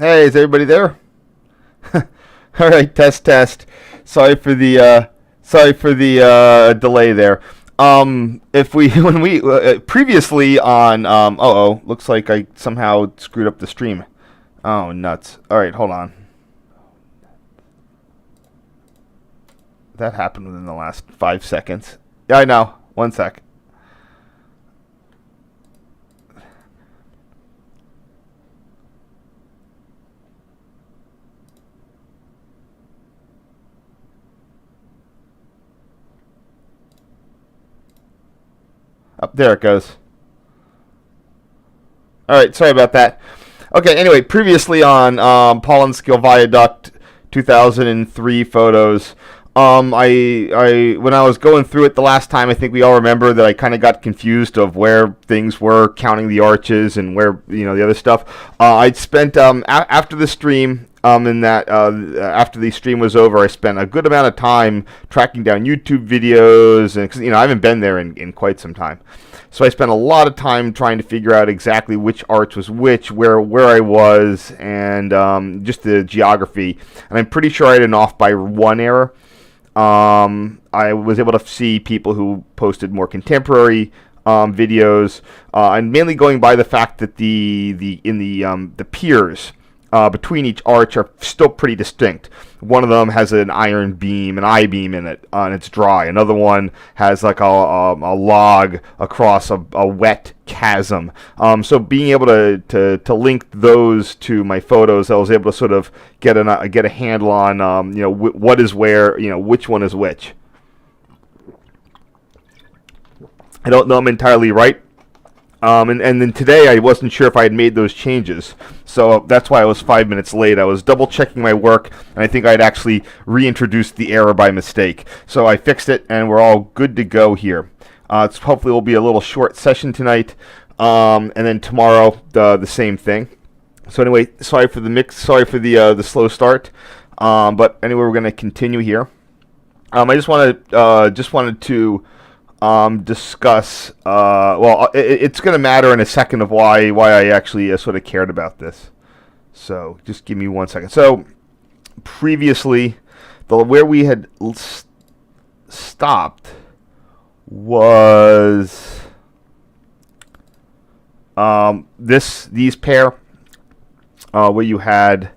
Hey, is everybody there? All right, test test. Sorry for the delay there. If we when we previously on looks like I somehow screwed up the stream. Oh, nuts. All right, hold on. That happened within the last 5 seconds. Yeah, I know. 1 sec. Up there it goes. All right, sorry about that. Okay, anyway, previously on Paulins Kill Viaduct 2003 photos, I when I was going through it the last time, I think we all remember that I kind of got confused of where things were, counting the arches and where the other stuff. I'd spent after the stream. After the stream was over, I spent a good amount of time tracking down YouTube videos, and because I haven't been there in quite some time, so I spent a lot of time trying to figure out exactly which arch was which, where I was, and just the geography. And I'm pretty sure I had an off by one error. I was able to see people who posted more contemporary videos, and mainly going by the fact that the piers between each arch are still pretty distinct. One of them has an iron beam, an I-beam in it, and it's dry. Another one has like a log across a wet chasm. So being able to link those to my photos, I was able to sort of get a handle on what is where, which one is which. I don't know I'm entirely right. And then today I wasn't sure if I had made those changes, so that's why I was 5 minutes late. I was double checking my work, and I think I'd actually reintroduced the error by mistake. So I fixed it, and we're all good to go here. Hopefully will be a little short session tonight, and then tomorrow the same thing. So anyway, sorry for the mix, sorry for the slow start, but anyway, we're going to continue here. I just wanted to discuss. It's going to matter in a second of why I actually sort of cared about this. So just give me 1 second. So previously, where we had stopped was these pair where you had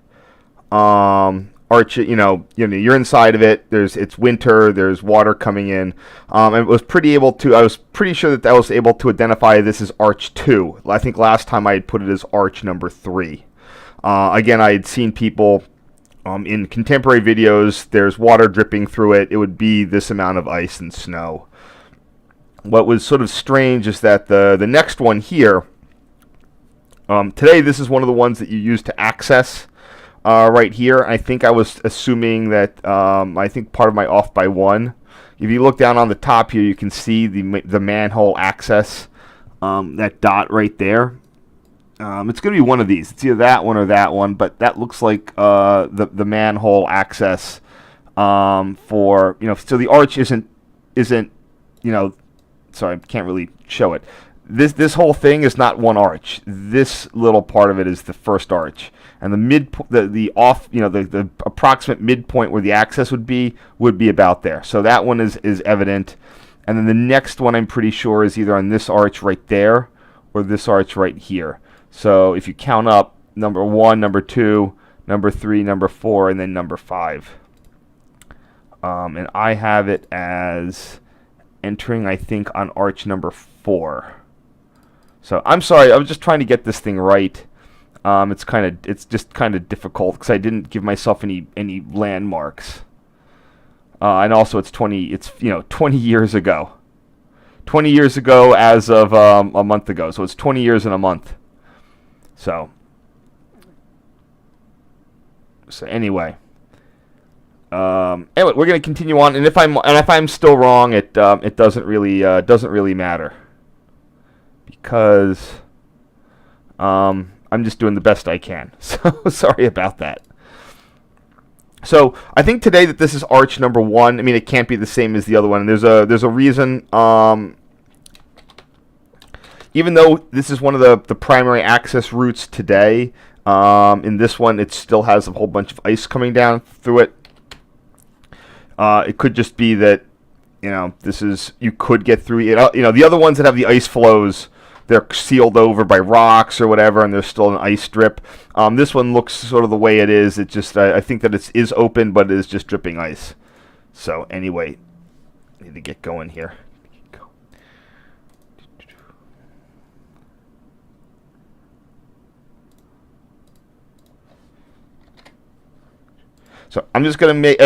arch, you're inside of it. It's winter. There's water coming in. I was pretty sure that I was able to identify this as arch 2. I think last time I had put it as arch number 3. Again, I had seen people in contemporary videos. There's water dripping through it. It would be this amount of ice and snow. What was sort of strange is that the next one here. Today, this is one of the ones that you use to access. Right here, I think I was assuming that I think part of my off by one. If you look down on the top here, you can see the manhole access, that dot right there. It's going to be one of these. It's either that one or that one, but that looks like the manhole access for So the arch isn't sorry, I can't really show it. This whole thing is not one arch. This little part of it is the first arch, and the approximate midpoint where the access would be about there. So that one is evident, and then the next one I'm pretty sure is either on this arch right there or this arch right here. So if you count up, number 1, number 2, number 3, number 4, and then number 5. And I have it as entering, I think, on arch number 4. So I'm sorry, I was just trying to get this thing right. It's just kind of difficult because I didn't give myself any landmarks. And also it's 20 years ago. 20 years ago as of a month ago. So it's 20 years in a month. So anyway. Anyway, we're going to continue on, and if I'm still wrong, it doesn't really matter. Because I'm just doing the best I can. So sorry about that. So I think today that this is arch number 1. I mean, it can't be the same as the other one. There's a reason. Even though this is one of the primary access routes today, In this one, it still has a whole bunch of ice coming down through it. It could just be that, you could get through it. The other ones that have the ice flows, they're sealed over by rocks or whatever, and there's still an ice strip. This one looks sort of the way it is. It just, I think that it is open, but it is just dripping ice. So anyway, need to get going here. So I'm just going to make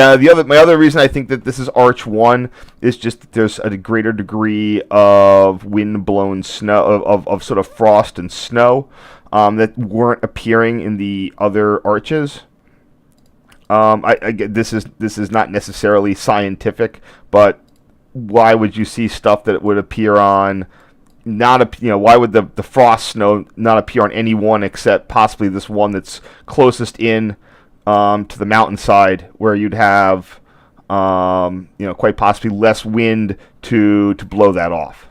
my other reason I think that this is Arch 1 is just that there's a greater degree of wind-blown snow, of sort of frost and snow that weren't appearing in the other arches. This is not necessarily scientific, but why would you see stuff that would appear on why would the frost snow not appear on any one except possibly this one that's closest in to the mountainside, where you'd have, quite possibly less wind to blow that off.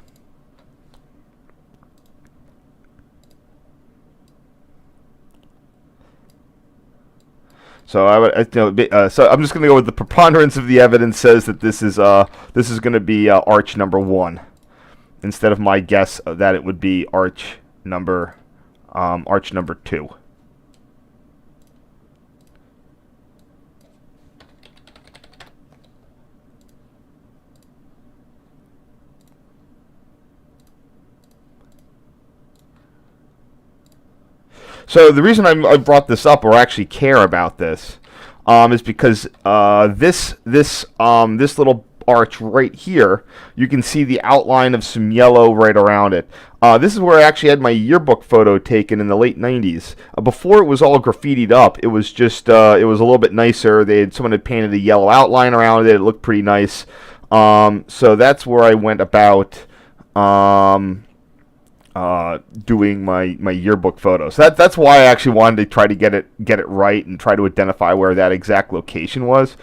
So so I'm just going to go with the preponderance of the evidence says that this is going to be arch number 1, instead of my guess that it would be arch number 2. So the reason I brought this up, or actually care about this, is because this little arch right here, you can see the outline of some yellow right around it. This is where I actually had my yearbook photo taken in the late 90s. Before it was all graffitied up, it was just it was a little bit nicer. Someone had painted a yellow outline around it. It looked pretty nice. So that's where I went about doing my yearbook photo. So that's why I actually wanted to try to get it right and try to identify where that exact location was.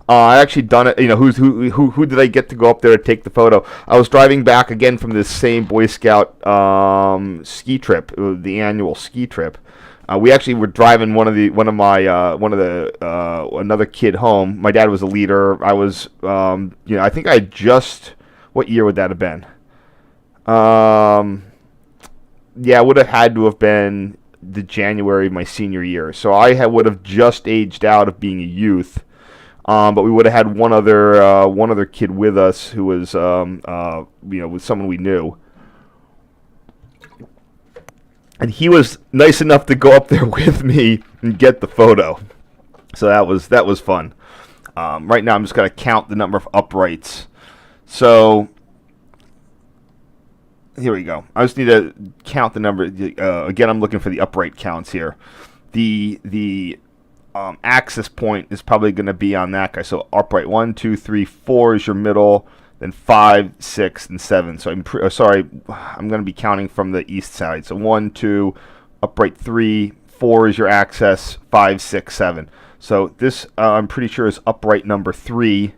I actually done it. Who did I get to go up there to take the photo? I was driving back again from this same Boy Scout ski trip, the annual ski trip. We actually were driving another kid home. My dad was a leader. I was I think I just, what year would that have been? Yeah, it would have had to have been the January of my senior year. So I would have just aged out of being a youth. But we would have had one other kid with us who was with someone we knew. And he was nice enough to go up there with me and get the photo. So that was fun. Right now I'm just going to count the number of uprights. So here we go. I just need to count the number. Again, I'm looking for the upright counts here. The axis point is probably going to be on that guy. So upright 1, 2, 3, 4 is your middle. Then 5, 6, and 7. So I'm going to be counting from the east side. So 1, 2, upright 3, 4 is your axis. 5, 6, 7. So this I'm pretty sure is upright number 3,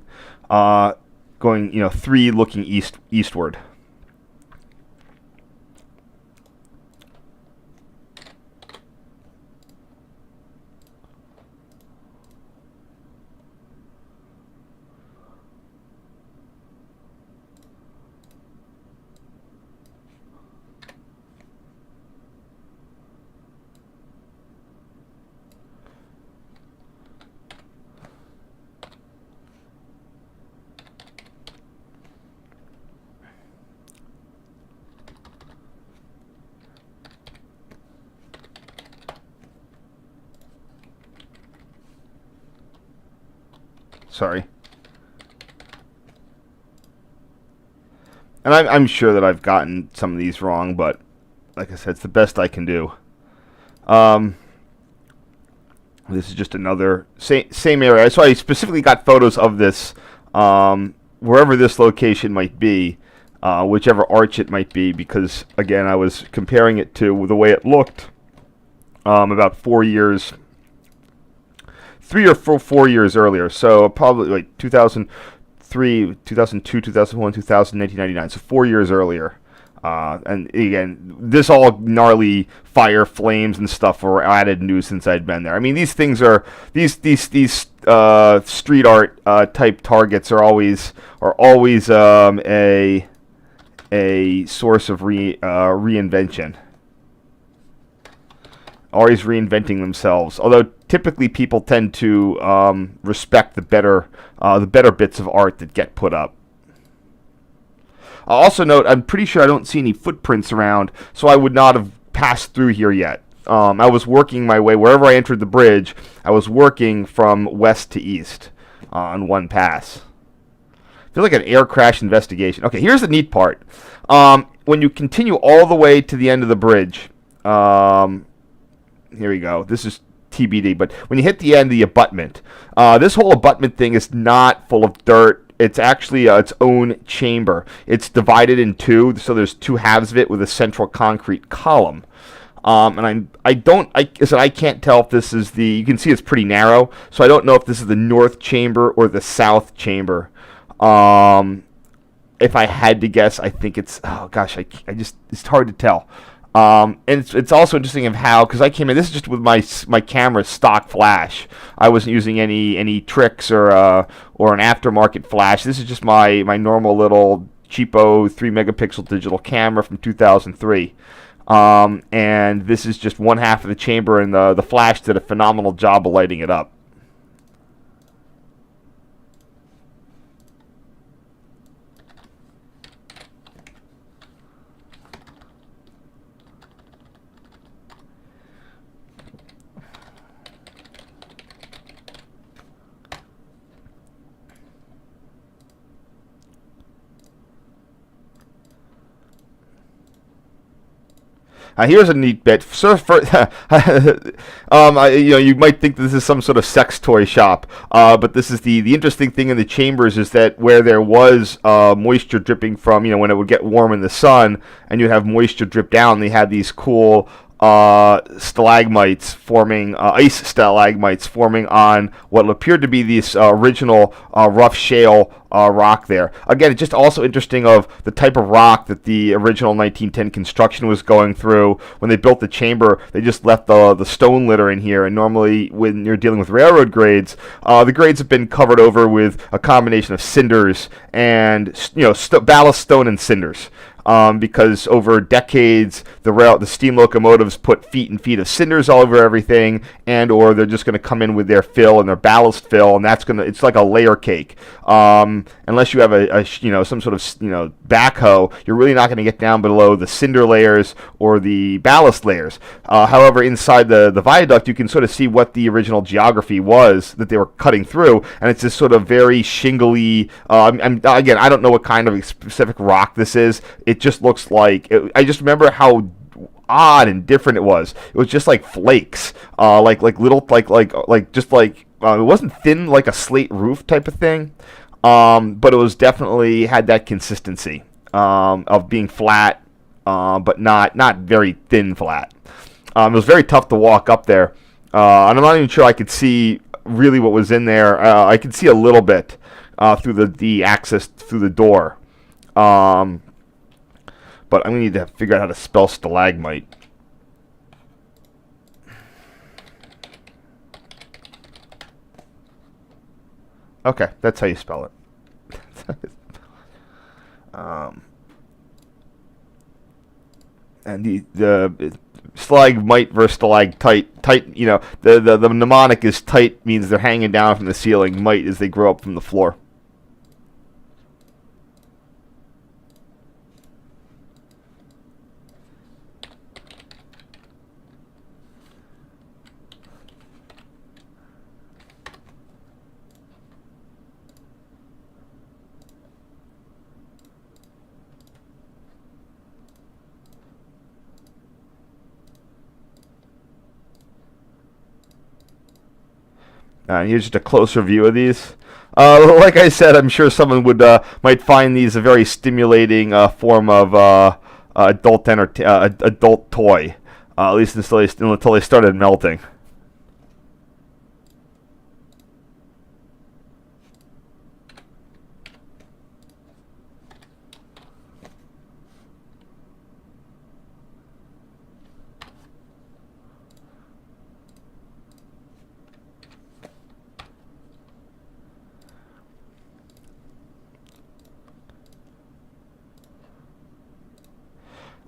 going 3 looking eastward. Sorry. And I'm sure that I've gotten some of these wrong, but like I said, it's the best I can do. This is just another same area. So I specifically got photos of this, wherever this location might be, whichever arch it might be, because again, I was comparing it to the way it looked about 4 years. 3 or 4 years earlier, so probably like 2003, 2002, 2001, 2000, 1999, so 4 years earlier. And again, this all gnarly fire flames and stuff were added new since I'd been there. I mean, these things are these street art type targets are always a source of reinvention. Always reinventing themselves. Although typically people tend to respect the better bits of art that get put up. I'll also note, I'm pretty sure I don't see any footprints around, so I would not have passed through here yet. I was working my way, wherever I entered the bridge, I was working from west to east on one pass. I feel like an air crash investigation. Okay, here's the neat part. When you continue all the way to the end of the bridge, here we go. This is TBD, but when you hit the end of the abutment, this whole abutment thing is not full of dirt. It's actually its own chamber. It's divided in two, so there's two halves of it with a central concrete column. And I can't tell if this is the. You can see it's pretty narrow, so I don't know if this is the north chamber or the south chamber. If I had to guess, I think it's. Oh gosh, it's hard to tell. And it's also interesting of how, because I came in, this is just with my camera's stock flash. I wasn't using any tricks or an aftermarket flash. This is just my normal little cheapo 3 megapixel digital camera from 2003. And this is just one half of the chamber, and the flash did a phenomenal job of lighting it up. Here's a neat bit. You might think this is some sort of sex toy shop, but this is the interesting thing in the chambers is that where there was moisture dripping from, when it would get warm in the sun, and you'd have moisture drip down, they had these cool stalagmites forming, ice stalagmites forming on what appeared to be this original rough shale rock there. Again, it's just also interesting of the type of rock that the original 1910 construction was going through. When they built the chamber, they just left the stone litter in here, and normally when you're dealing with railroad grades, the grades have been covered over with a combination of cinders and ballast stone and cinders. Because over decades, the steam locomotives put feet and feet of cinders all over everything, or they're just going to come in with their fill and their ballast fill, and it's like a layer cake. Unless you have some sort of backhoe, you're really not going to get down below the cinder layers or the ballast layers. However, inside the viaduct, you can sort of see what the original geography was that they were cutting through, and it's this sort of very shingly. Again, I don't know what kind of specific rock this is. It just looks like. I just remember how odd and different it was. It was just like flakes, like little, it wasn't thin like a slate roof type of thing, but it was definitely had that consistency of being flat, but not very thin flat. It was very tough to walk up there, and I'm not even sure I could see really what was in there. I could see a little bit through the access through the door. But I'm going to need to figure out how to spell stalagmite. Okay, that's how you spell it. And the stalagmite versus stalactite. Tight, the mnemonic is tight means they're hanging down from the ceiling. Mite is they grow up from the floor. Here's just a closer view of these. Like I said, I'm sure someone might find these a very stimulating form of adult toy, at least until they started melting.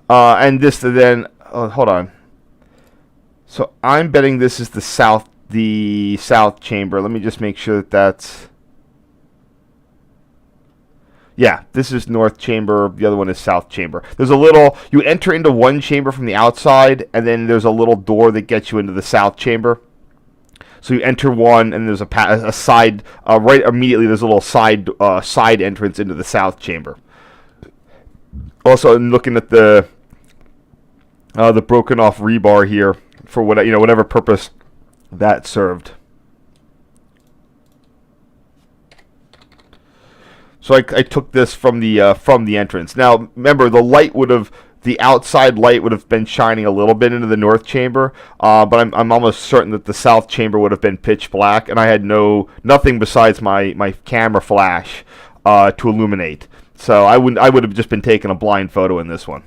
And this then, hold on. So I'm betting this is the south chamber. Let me just make sure that that's. Yeah, this is north chamber. The other one is south chamber. There's a little. You enter into one chamber from the outside, and then there's a little door that gets you into the south chamber. So you enter one, and there's a side. Right immediately, there's a little side entrance into the south chamber. Also, I'm looking at the broken off rebar here for whatever purpose that served. So I took this from the entrance. Now remember, the outside light would have been shining a little bit into the north chamber, but I'm almost certain that the south chamber would have been pitch black, and I had nothing besides my camera flash to illuminate. So I would have just been taking a blind photo in this one.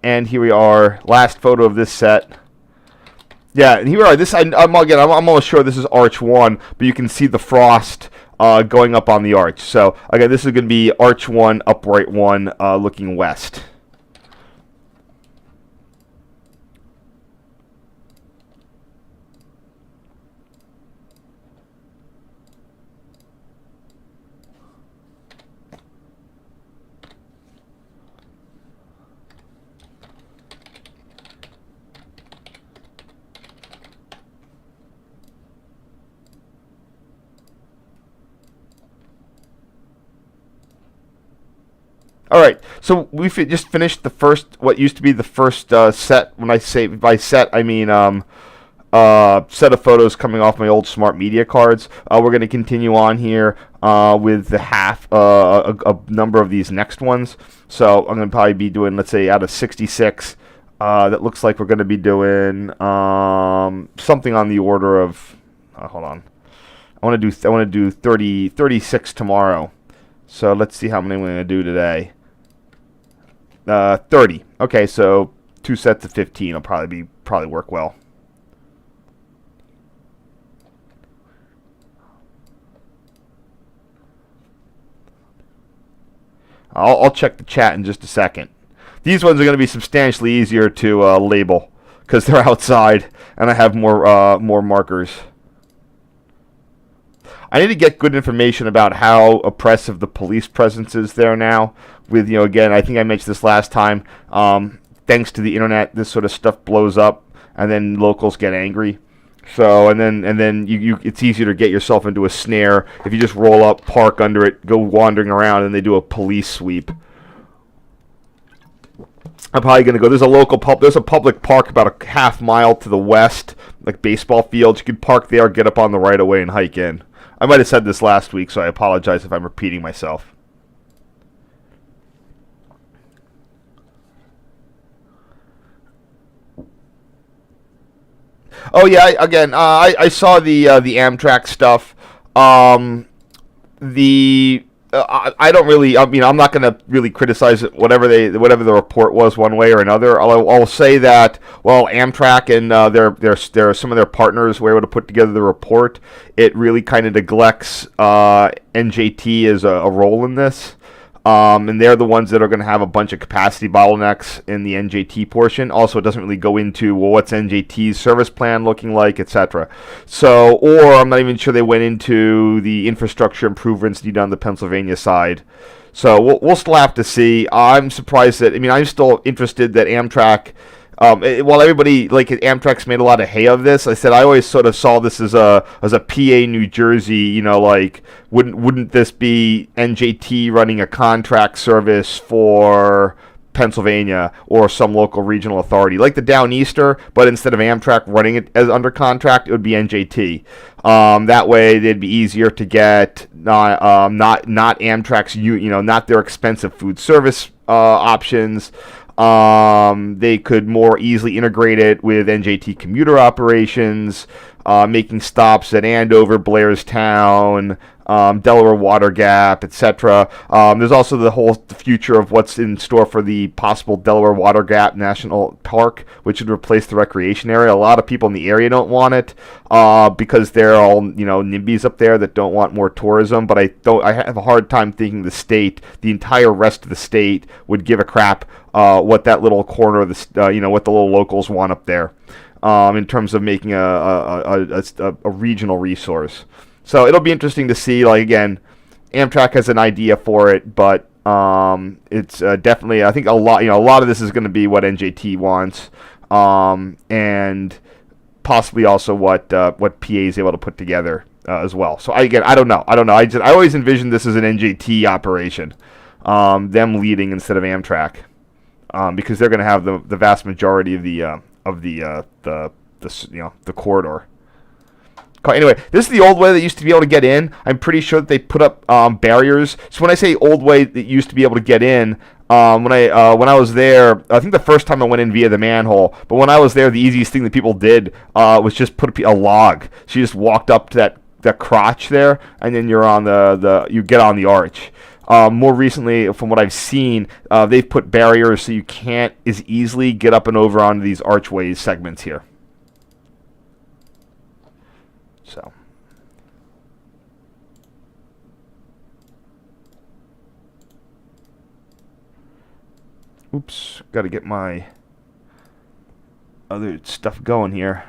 And here we are, last photo of this set. Yeah, and here we are. I'm almost sure this is Arch 1, but you can see the frost going up on the arch. So, again, this is going to be Arch 1, Upright 1, looking west. All right, so we just finished what used to be the first set. When I say by set, I mean set of photos coming off my old Smart Media cards. We're going to continue on here with a number of these next ones. So I'm going to probably be doing, let's say, out of 66. That looks like we're going to be doing something on the order of. Hold on, I want to do 36 tomorrow. So let's see how many we're going to do today. 30. Okay, so 2 sets of 15 will probably work well. I'll check the chat in just a second. These ones are going to be substantially easier to label because they're outside and I have more markers. I need to get good information about how oppressive the police presence is there now. With, again, I think I mentioned this last time. Thanks to the internet, this sort of stuff blows up, and then locals get angry. So, and then it's easier to get yourself into a snare if you just roll up, park under it, go wandering around, and they do a police sweep. I'm probably going to go. There's a public park about a half mile to the west, like baseball fields. You can park there, get up on the right of way, and hike in. I might have said this last week, so I apologize if I'm repeating myself. Oh yeah, I saw the Amtrak stuff. I don't really. I mean, I'm not going to really criticize it, whatever the report was, one way or another. I'll say that Amtrak and their some of their partners were able to put together the report. It really kind of neglects NJT as a role in this. And they're the ones that are going to have a bunch of capacity bottlenecks in the NJT portion. Also, it doesn't really go into, what's NJT's service plan looking like, etc. So, or I'm not even sure they went into the infrastructure improvements needed on the Pennsylvania side. So, we'll still have to see. I'm surprised I'm still interested that Amtrak, while everybody, Amtrak's made a lot of hay of this, I always sort of saw this as a PA New Jersey, wouldn't this be NJT running a contract service for Pennsylvania or some local regional authority, like the Downeaster, but instead of Amtrak running it as under contract, it would be NJT. That way, they'd be easier to get not Amtrak's, not their expensive food service options. They could more easily integrate it with NJT commuter operations, making stops at Andover, Blairstown, Delaware Water Gap, etc. There's also the whole future of what's in store for the possible Delaware Water Gap National Park, which would replace the recreation area. A lot of people in the area don't want it because they're all NIMBYs up there that don't want more tourism. But I have a hard time thinking the entire rest of the state would give a crap what that little corner of the what the little locals want up there in terms of making a regional resource. So it'll be interesting to see. Like, again, Amtrak has an idea for it, but it's definitely, I think a lot of this is going to be what NJT wants, and possibly also what PA is able to put together as well. So I don't know. I always envisioned this as an NJT operation, them leading instead of Amtrak, because they're going to have the vast majority of the corridor. Anyway, this is the old way that used to be able to get in. I'm pretty sure that they put up barriers. So when I say old way that used to be able to get in, when I was there, I think the first time I went in via the manhole, but when I was there, the easiest thing that people did was just put a log. So you just walked up to that crotch there, and then you're on you get on the arch. More recently, from what I've seen, they've put barriers so you can't as easily get up and over onto these archways segments here. So, oops, got to get my other stuff going here.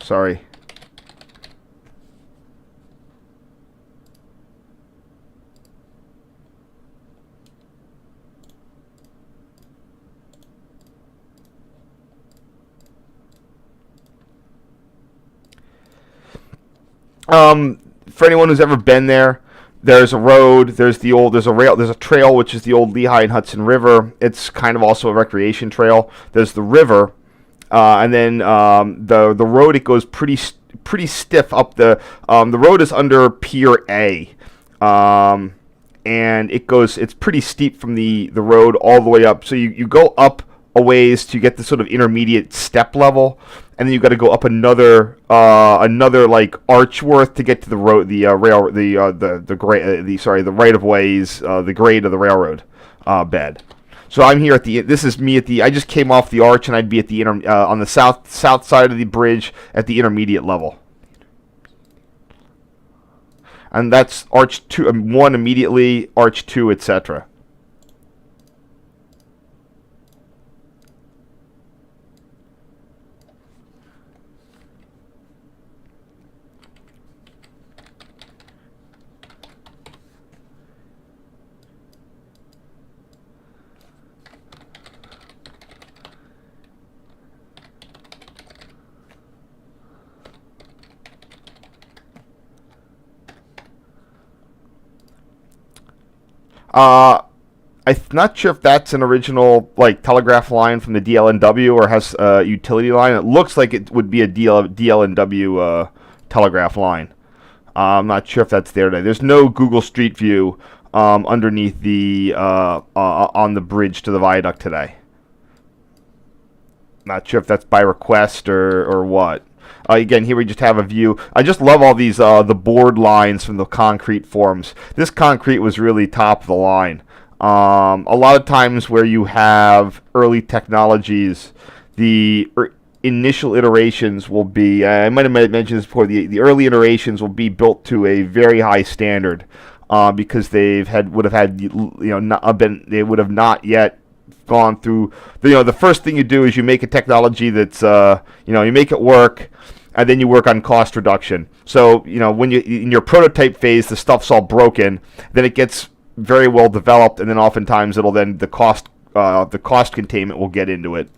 Sorry. For anyone who's ever been there, there's a road, there's a trail, which is the old Lehigh and Hudson River. It's kind of also a recreation trail. There's the river. And then the road, it goes pretty stiff up the road is under Pier A, and it's pretty steep from the road all the way up. So you go up a ways to get the sort of intermediate step level, and then you got to go up another like arch worth to get to the road, the right of ways, the grade of the railroad bed. So I'm here I just came off the arch, and I'd be at the on the south side of the bridge at the intermediate level. And that's arch 1 immediately, arch 2, etc. I'm not sure if that's an original telegraph line from the DL&W or has a utility line. It looks like it would be a DL&W telegraph line. I'm not sure if that's there today. There's no Google Street View underneath on the bridge to the viaduct today. Not sure if that's by request or what. Again, here we just have a view. I just love all these the board lines from the concrete forms. This concrete was really top of the line. A lot of times where you have early technologies, the initial iterations will be, I might have mentioned this before, the early iterations will be built to a very high standard because they would have not yet gone through, the first thing you do is you make a technology that's, you make it work, and then you work on cost reduction. So, when in your prototype phase, the stuff's all broken, then it gets very well developed, and then oftentimes the cost containment will get into it.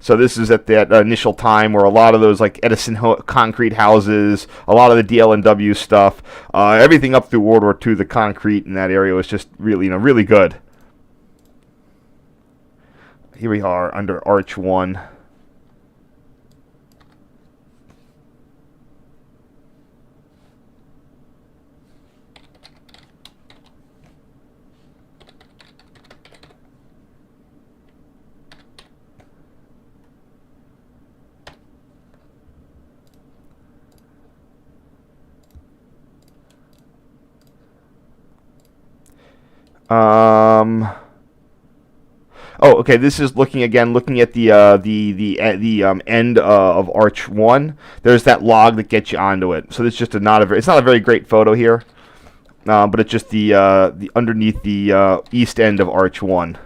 So this is at that initial time where a lot of those like Edison concrete houses, a lot of the DL&W stuff, everything up through World War II, the concrete in that area was just really, really good. Here we are under Arch 1. Oh, okay. This is looking at the end of Arch 1. There's that log that gets you onto it. So it's just it's not a very great photo here, but it's just the underneath the east end of Arch 1.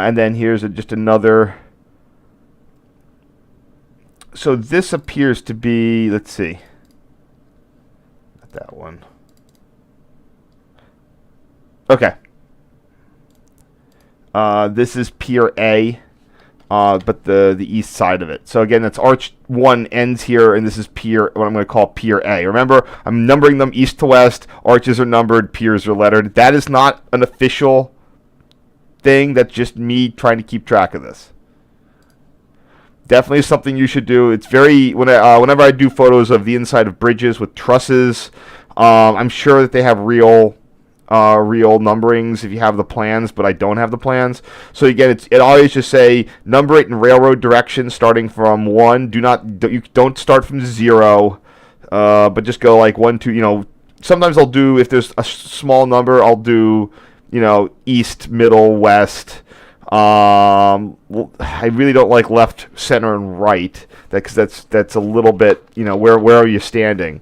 And then here's just another. So this appears to be, let's see, not that one. Okay. This is Pier A, but the east side of it. So again, that's Arch 1 ends here, and this is Pier, what I'm going to call Pier A. Remember, I'm numbering them east to west. Arches are numbered, piers are lettered. That is not an official thing. That's just me trying to keep track of this. Definitely something you should do. It's very whenever I do photos of the inside of bridges with trusses, I'm sure that they have real numberings if you have the plans, but I don't have the plans. So again, it always just say number it in railroad direction, starting from 1. You don't start from 0, but just go like 1, 2. Sometimes I'll do, if there's a small number, I'll do east, middle, west. I really don't like left, center, and right, because that's a little bit, where are you standing?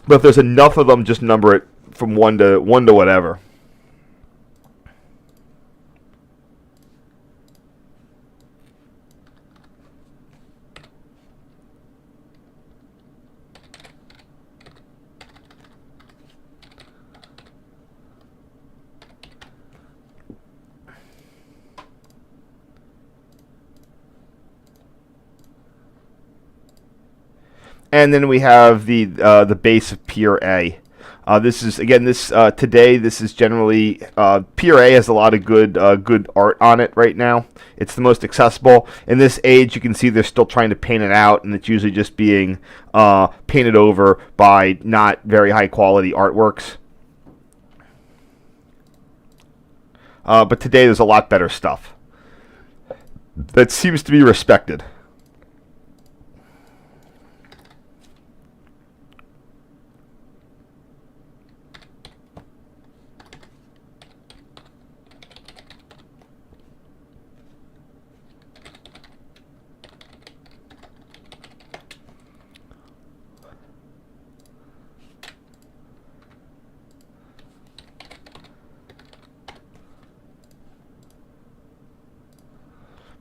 But if there's enough of them, just number it from 1 to whatever. And then we have the base of Pier A. This is today. This is generally Pier A has a lot of good art on it right now. It's the most accessible in this age. You can see they're still trying to paint it out, and it's usually just being painted over by not very high quality artworks. But today there's a lot better stuff that seems to be respected.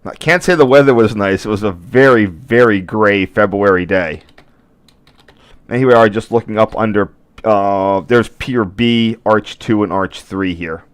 I can't say the weather was nice. It was a very, very gray February day. And here we are just looking up under, there's Pier B, Arch 2, and Arch 3 here.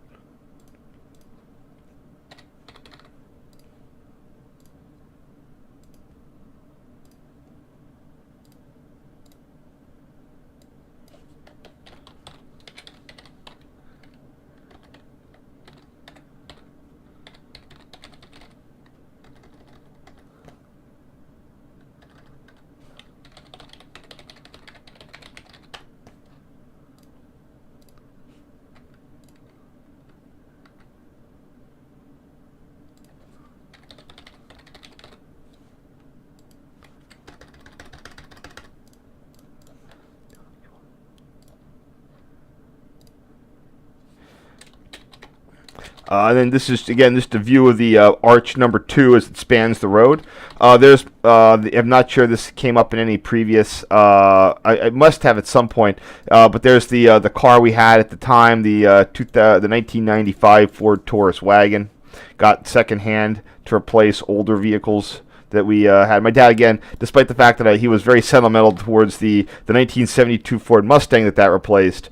And then this is, again, just a view of the arch number 2 as it spans the road. I'm not sure this came up in any previous, I must have at some point, but there's the car we had at the time, the 1995 Ford Taurus wagon. Got secondhand to replace older vehicles that we had. My dad, again, despite the fact that he was very sentimental towards the 1972 Ford Mustang that replaced,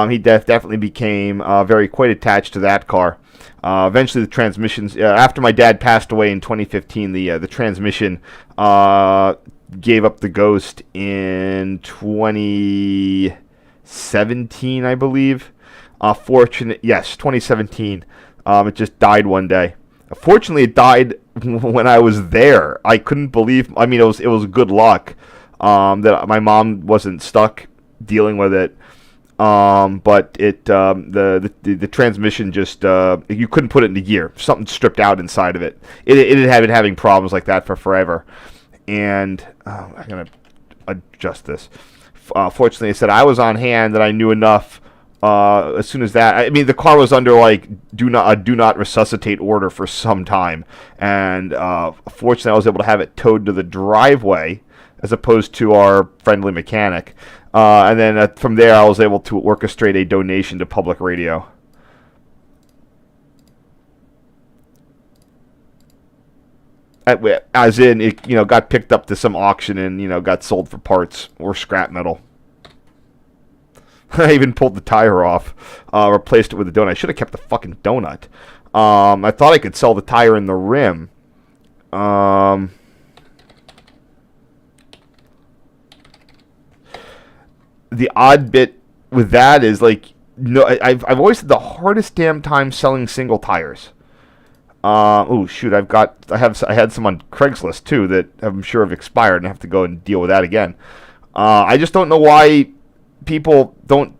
he definitely became quite attached to that car. Eventually, the transmissions, after my dad passed away in 2015, the transmission gave up the ghost in 2017, I believe. 2017. It just died one day. Fortunately, it died when I was there. I couldn't believe. I mean, it was good luck that my mom wasn't stuck dealing with it. But the transmission just you couldn't put it into gear. Something stripped out inside of it. It had been having problems like that for forever. And I'm gonna adjust this. Fortunately, I said I was on hand that I knew enough. As soon as that, I mean, the car was under like do not resuscitate order for some time, and fortunately, I was able to have it towed to the driveway as opposed to our friendly mechanic, and then from there, I was able to orchestrate a donation to public radio. As in, it got picked up to some auction and got sold for parts or scrap metal. I even pulled the tire off, replaced it with a donut. I should have kept the fucking donut. I thought I could sell the tire in the rim. The odd bit with that is like, I've always had the hardest damn time selling single tires. Oh shoot, I had some on Craigslist too that I'm sure have expired and I have to go and deal with that again. I just don't know why people don't,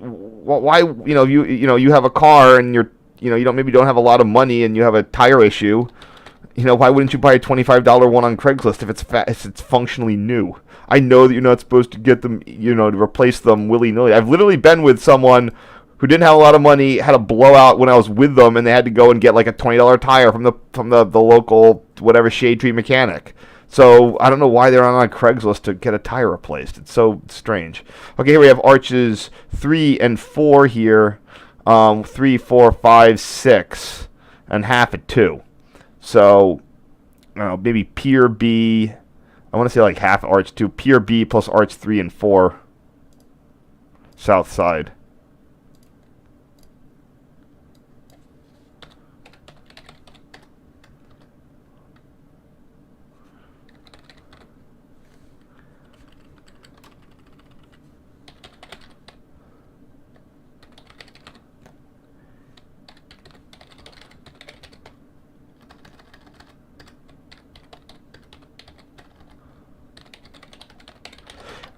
why, you have a car and you don't have a lot of money and you have a tire issue. Why wouldn't you buy a $25 one on Craigslist if it's functionally new? I know that you're not supposed to get them, to replace them willy-nilly. I've literally been with someone who didn't have a lot of money, had a blowout when I was with them, and they had to go and get like a $20 tire from the local whatever shade tree mechanic. So I don't know why they're on Craigslist to get a tire replaced. It's so strange. Okay, here we have arches 3 and 4 here. 3, 4, 5, 6, and half at 2. So maybe pier B. I want to say like half arch 2. Pier B plus arch 3 and 4. South side.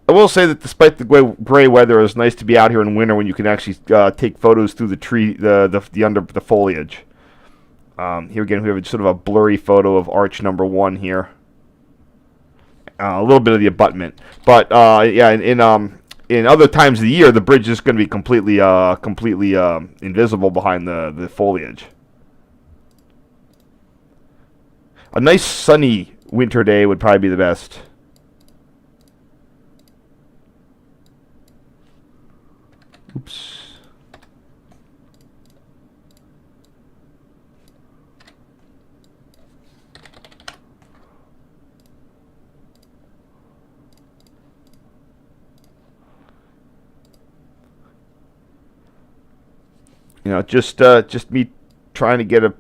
I will say that despite the gray weather, it's nice to be out here in winter when you can actually take photos through the tree, the under the foliage. Here again, we have sort of a blurry photo of arch number 1 here. A little bit of the abutment, but yeah, in other times of the year, the bridge is going to be completely invisible behind the foliage. A nice sunny winter day would probably be the best. Oops. Just me trying to get a.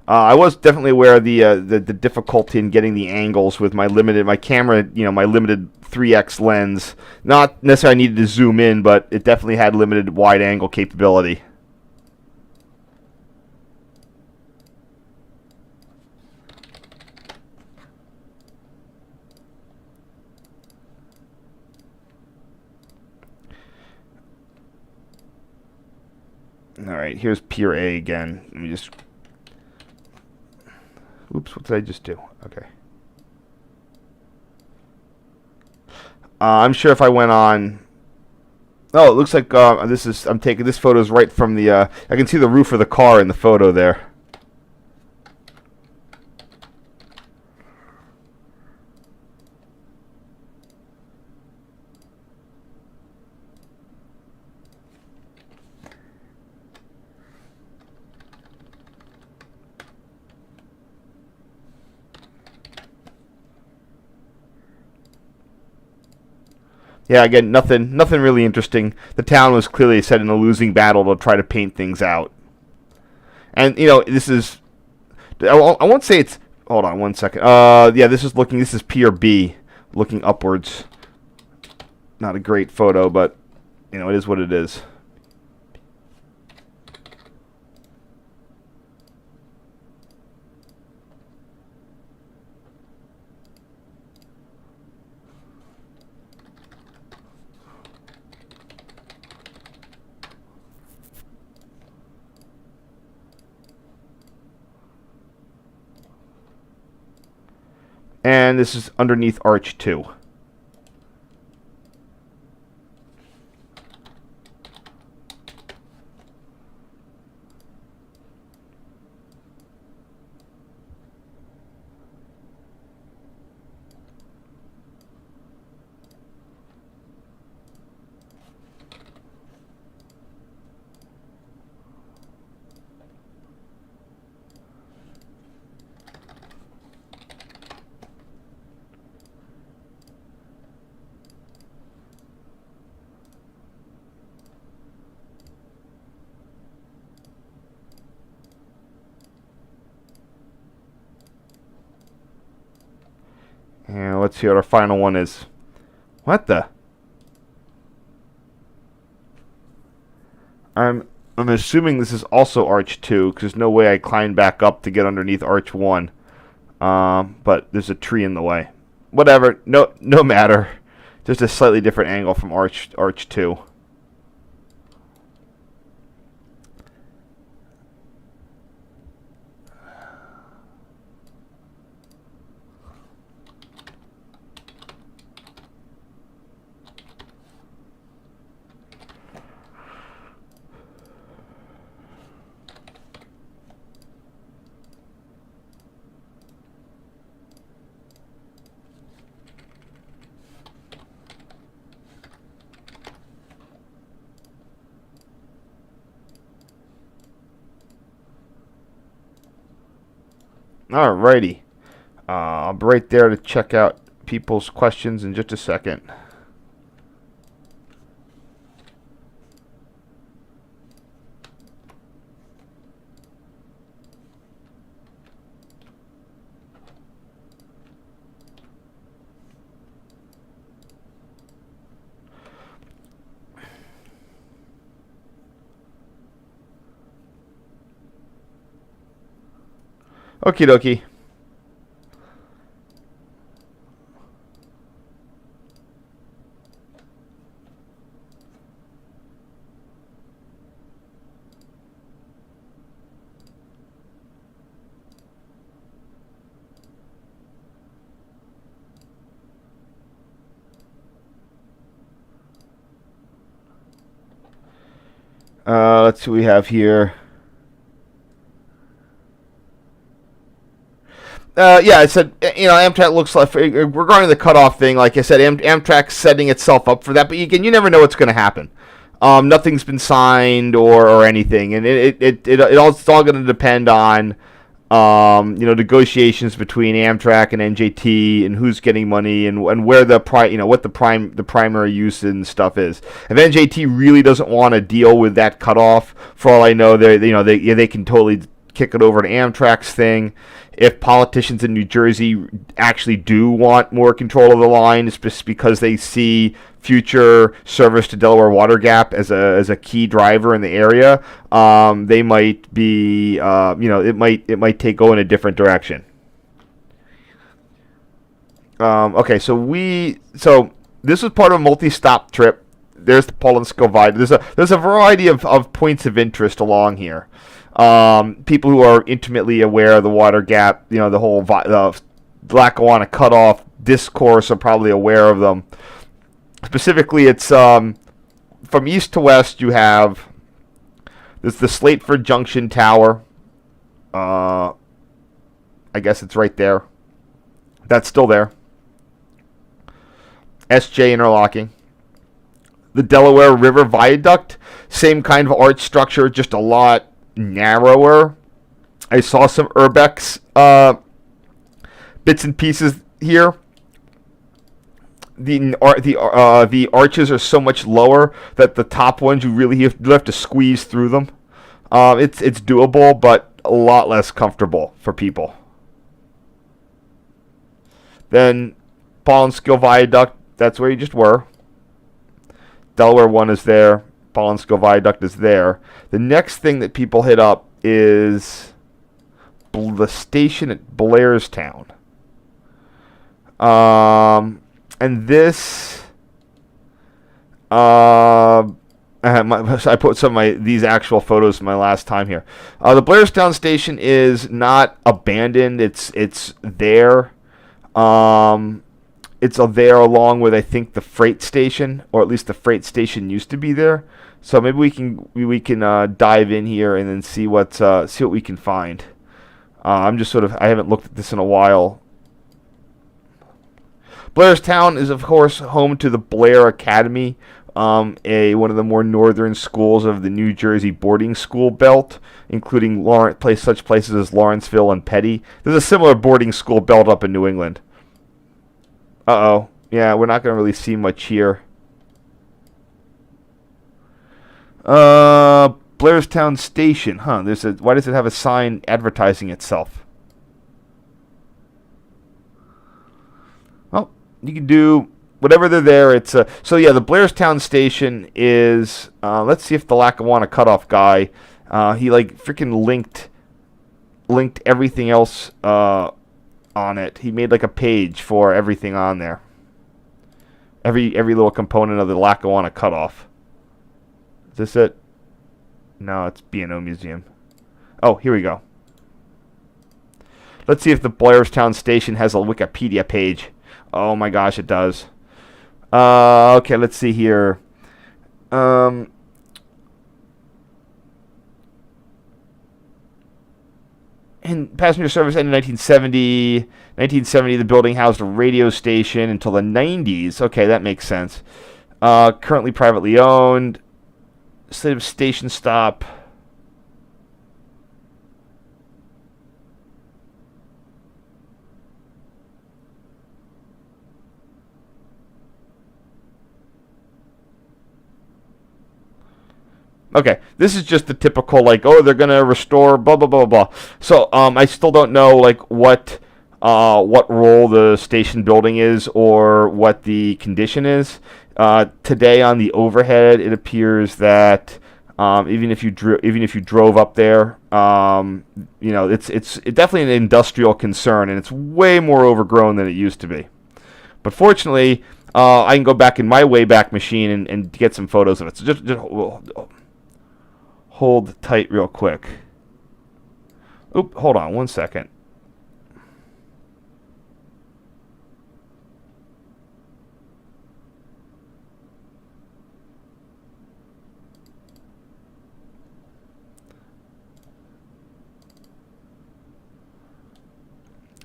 I was definitely aware of the difficulty in getting the angles with my camera, my limited 3x lens. Not necessarily needed to zoom in, but it definitely had limited wide angle capability. All right, here's Pier A again. Let me just. Oops, what did I just do? Okay. I'm sure if I went on Oh, it looks like this is. I'm taking this photo is right from the. I can see the roof of the car in the photo there. Yeah, again, nothing really interesting. The town was clearly set in a losing battle to try to paint things out. And this is. I won't say it's. Hold on one second. Yeah, this is P or B, looking upwards. Not a great photo, but it is what it is. And this is underneath Arch 2. And let's see what our final one is. What the? I'm assuming this is also Arch 2, because there's no way I climb back up to get underneath Arch 1. But there's a tree in the way. Whatever, no matter. Just a slightly different angle from Arch 2. Alrighty. I'll be right there to check out people's questions in just a second. Okie dokie. Let's see what we have here. Yeah, I said, Amtrak looks like, regarding the cutoff thing, like I said, Amtrak's setting itself up for that, but again, you never know what's going to happen. Nothing's been signed or anything, and it's all going to depend on, negotiations between Amtrak and NJT and who's getting money and where what the primary use and stuff is. If NJT really doesn't want to deal with that cutoff, for all I know, they can totally kick it over to Amtrak's thing. If politicians in New Jersey actually do want more control of the line, it's just because they see future service to Delaware Water Gap as a key driver in the area, they might be, it might go in a different direction. Okay, so this was part of a multi-stop trip. There's the Paulins Kill Viaduct. There's a variety of points of interest along here. People who are intimately aware of the water gap, the whole the Lackawanna Cutoff discourse are probably aware of them. Specifically, it's from east to west, you have there's the Slateford Junction Tower. I guess it's right there. That's still there. SJ interlocking. The Delaware River Viaduct, same kind of arch structure, just a lot narrower. I saw some urbex bits and pieces here. The arches are so much lower that the top ones you really have to squeeze through them. It's doable, but a lot less comfortable for people. Then Paulins Kill Viaduct, that's where you just were. Delaware 1 is there. Paulins Kill Viaduct is there. The next thing that people hit up is the station at Blairstown. And this, I put some of these actual photos my last time here. The Blairstown station is not abandoned. It's there. It's there along with, I think, the freight station, or at least the freight station used to be there. So maybe we can dive in here and then see what we can find. I haven't looked at this in a while. Blairstown is, of course, home to the Blair Academy, one of the more northern schools of the New Jersey boarding school belt, including such places as Lawrenceville and Petty. There's a similar boarding school belt up in New England. Uh-oh. Yeah, we're not going to really see much here. Blairstown Station. Huh, why does it have a sign advertising itself? Well, you can do whatever they're there. So yeah, the Blairstown Station is, let's see if the Lackawanna Cutoff guy, he like freaking linked everything else on it. He made like a page for everything on there. Every little component of the Lackawanna Cutoff. Is this it? No, it's B&O Museum. Oh, here we go. Let's see if the Blairstown Station has a Wikipedia page. Oh my gosh, it does. Okay, let's see here. And passenger service ended in 1970. 1970, the building housed a radio station until the 90s. Okay, that makes sense. Currently privately owned. State of station stop. Okay, this is just the typical, like, oh, they're going to restore blah, blah, blah, blah. So, I still don't know, like, what role the station building is or what the condition is. Today on the overhead, it appears that even if you drove up there, it's definitely an industrial concern, and it's way more overgrown than it used to be. But fortunately, I can go back in my Wayback Machine and get some photos of it. So just hold tight real quick. Oop, hold on one second.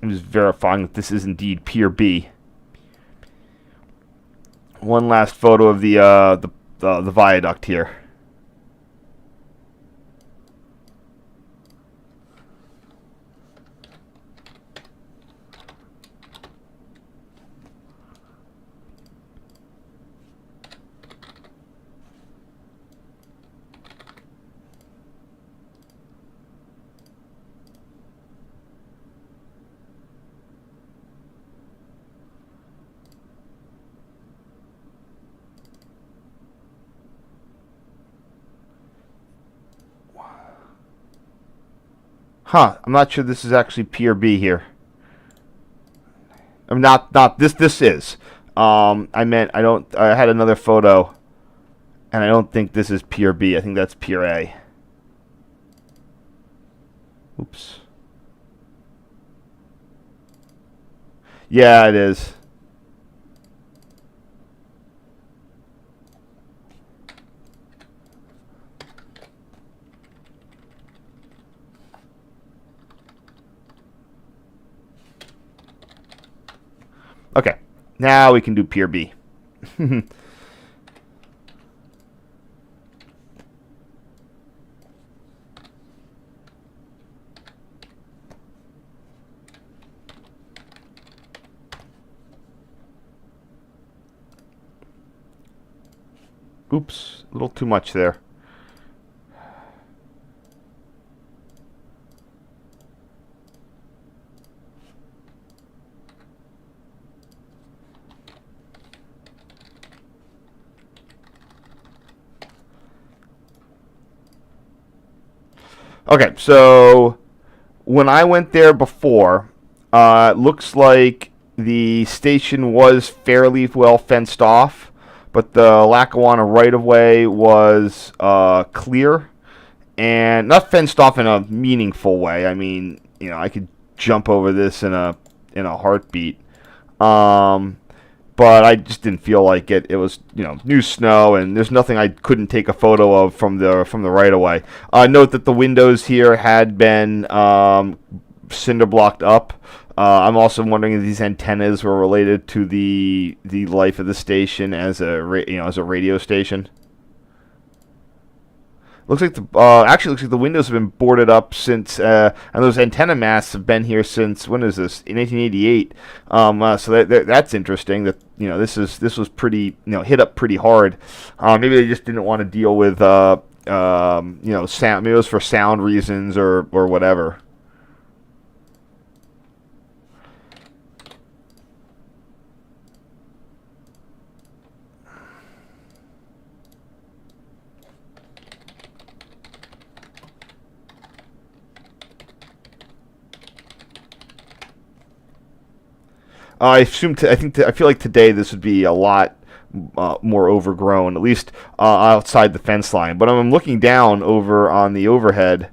I'm just verifying that this is indeed Pier B. One last photo of the viaduct here. Huh, I'm not sure this is actually Pier B here. I'm not this is. I had another photo and I don't think this is Pier B. I think that's Pier A. Oops. Yeah, it is. Okay, now we can do Pier B. Oops, a little too much there. Okay, so when I went there before, it looks like the station was fairly well fenced off, but the Lackawanna right-of-way was clear and not fenced off in a meaningful way. I mean, I could jump over this in a heartbeat. Um, but I just didn't feel like it. It was, new snow, and there's nothing I couldn't take a photo of from the right of way. Note that the windows here had been cinder blocked up. I'm also wondering if these antennas were related to the life of the station as as a radio station. Looks like actually looks like the windows have been boarded up since, and those antenna masts have been here since, when is this? In 1988. So that's interesting. That this was pretty hit up pretty hard. Maybe they just didn't want to deal with sound. Maybe it was for sound reasons or whatever. I feel like today this would be a lot more overgrown, at least outside the fence line. But I'm looking down over on the overhead.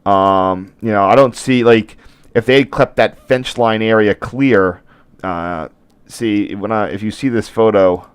I don't see, like, if they had kept that fence line area clear. If you see this photo,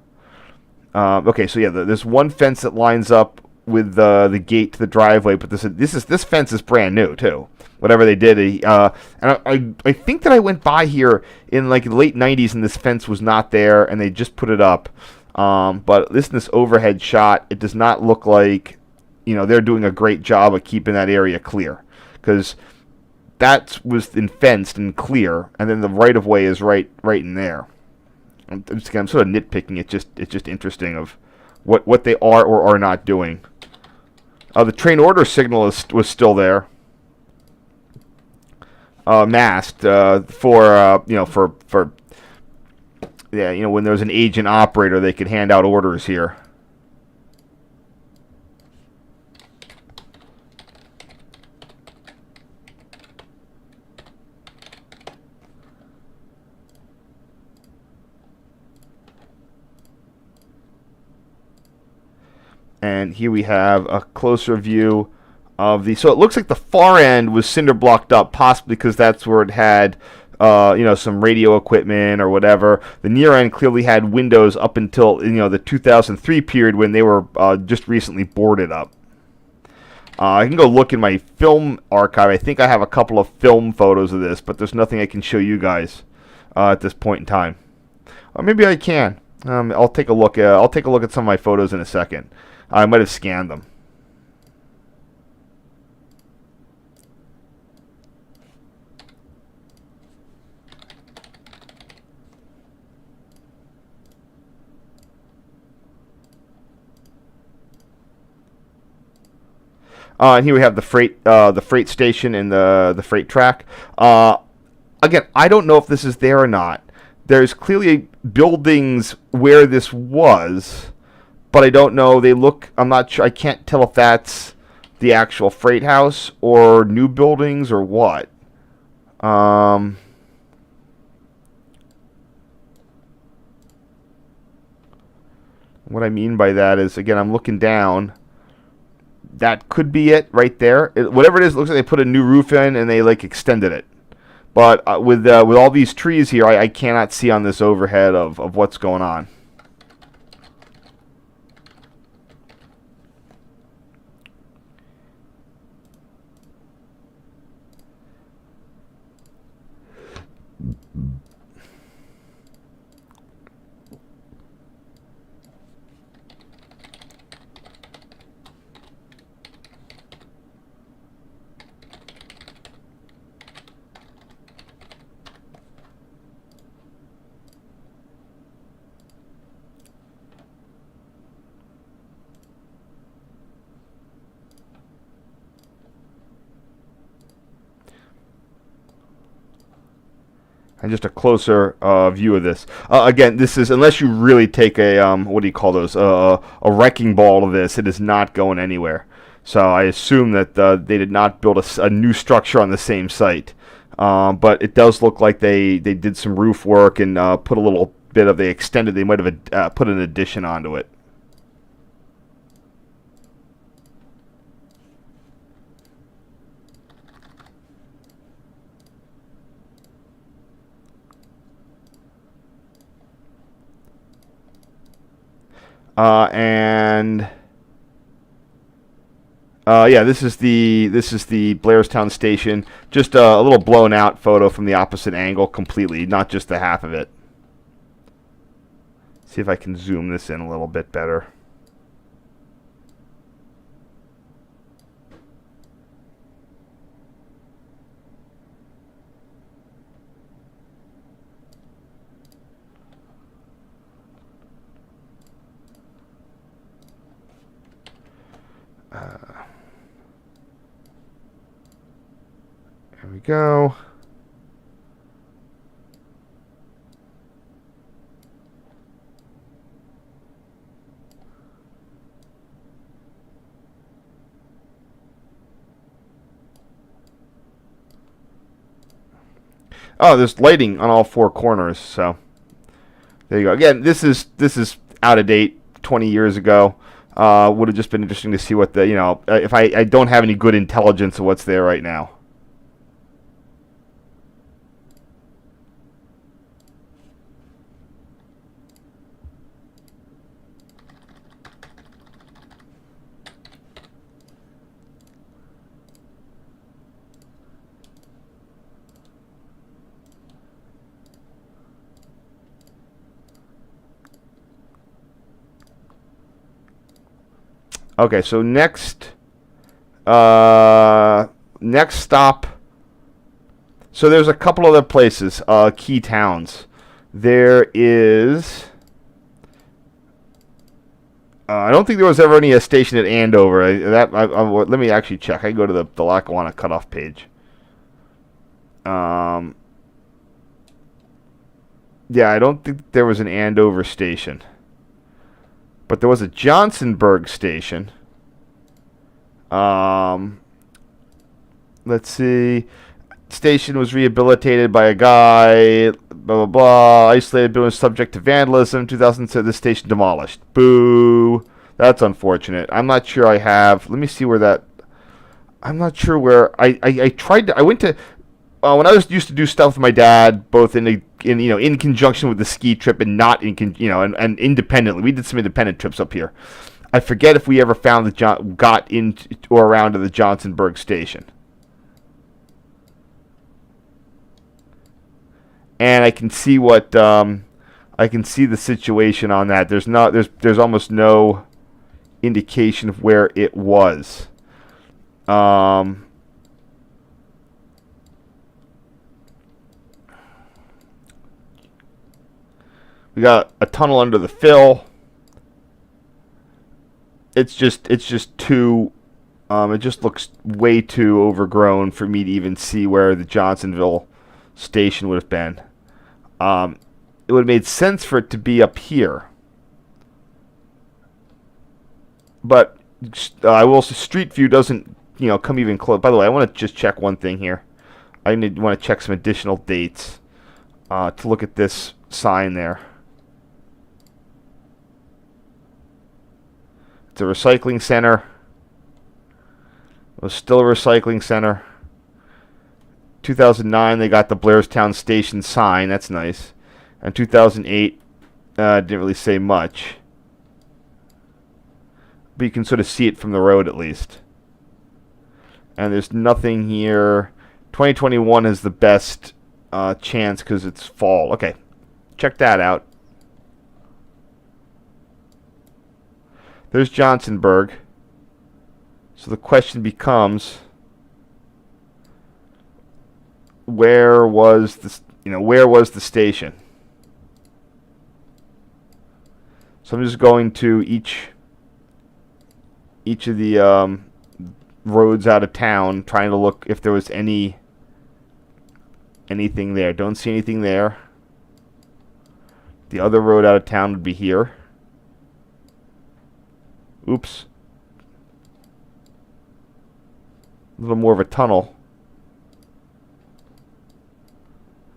okay, so yeah, there's one fence that lines up with the gate to the driveway, but this fence is brand new too. Whatever they did, and I think that I went by here in like the late '90s, and this fence was not there, and they just put it up. But this overhead shot, it does not look like they're doing a great job of keeping that area clear, because that was fenced and clear, and then the right of way is right in there. I'm sort of nitpicking. It's just interesting of what they are or are not doing. The train order signal was still there, masked for when there was an agent operator, they could hand out orders here. And here we have a closer view of so it looks like the far end was cinder blocked up, possibly because that's where it had, some radio equipment or whatever. The near end clearly had windows up until, the 2003 period when they were just recently boarded up. I can go look in my film archive. I think I have a couple of film photos of this, but there's nothing I can show you guys at this point in time. Or maybe I can. I'll take a look. I'll take a look at some of my photos in a second. I might have scanned them. And here we have the freight station and the freight track. Again, I don't know if this is there or not. There's clearly buildings where this was, but I don't know. I'm not sure. I can't tell if that's the actual freight house or new buildings or what. What I mean by that is, again, I'm looking down. That could be it right there. Whatever it is, it looks like they put a new roof in and they extended it. But with all these trees here, I cannot see on this overhead of what's going on. And just a closer view of this. Again, this is, unless you really take a, what do you call those, a wrecking ball of this, it is not going anywhere. So I assume that they did not build a new structure on the same site. But it does look like they did some roof work and put a little bit of, they might have put an addition onto it. Yeah, this is the Blairstown station. Just a little blown out photo from the opposite angle, completely, not just the half of it. See if I can zoom this in a little bit better. There we go. Oh, there's lighting on all four corners, so there you go. Again, this is out of date, 20 years ago. Would have just been interesting to see what the, if I don't have any good intelligence of what's there right now. Okay, so next stop. So there's a couple other places, key towns. There is. I don't think there was ever any station at Andover. Let me actually check. I can go to the Lackawanna Cutoff page. Yeah, I don't think there was an Andover station. But there was a Johnsonburg station. Let's see. Station was rehabilitated by a guy. Blah, blah, blah. Isolated building subject to vandalism. 2007, this station demolished. Boo. That's unfortunate. I'm not sure I have. Let me see where that. I'm not sure where. I tried to. I went to. When I used to do stuff with my dad, both in conjunction with the ski trip and not and independently. We did some independent trips up here. I forget if we ever got in or around to the Johnsonburg station. And I can see I can see the situation on that. There's almost no indication of where it was. We got a tunnel under the fill. It's just too. It just looks way too overgrown for me to even see where the Johnsonville station would have been. It would have made sense for it to be up here. But I will say Street View doesn't come even close. By the way, I want to just check one thing here. I want to check some additional dates to look at this sign there. It's a recycling center. It was still a recycling center. 2009, they got the Blairstown Station sign. That's nice. And 2008, didn't really say much. But you can sort of see it from the road at least. And there's nothing here. 2021 is the best chance because it's fall. Okay, check that out. There's Johnsonburg. So the question becomes, where was the station? So I'm just going to each of the roads out of town, trying to look if there was any anything there. Don't see anything there. The other road out of town would be here. Oops. A little more of a tunnel.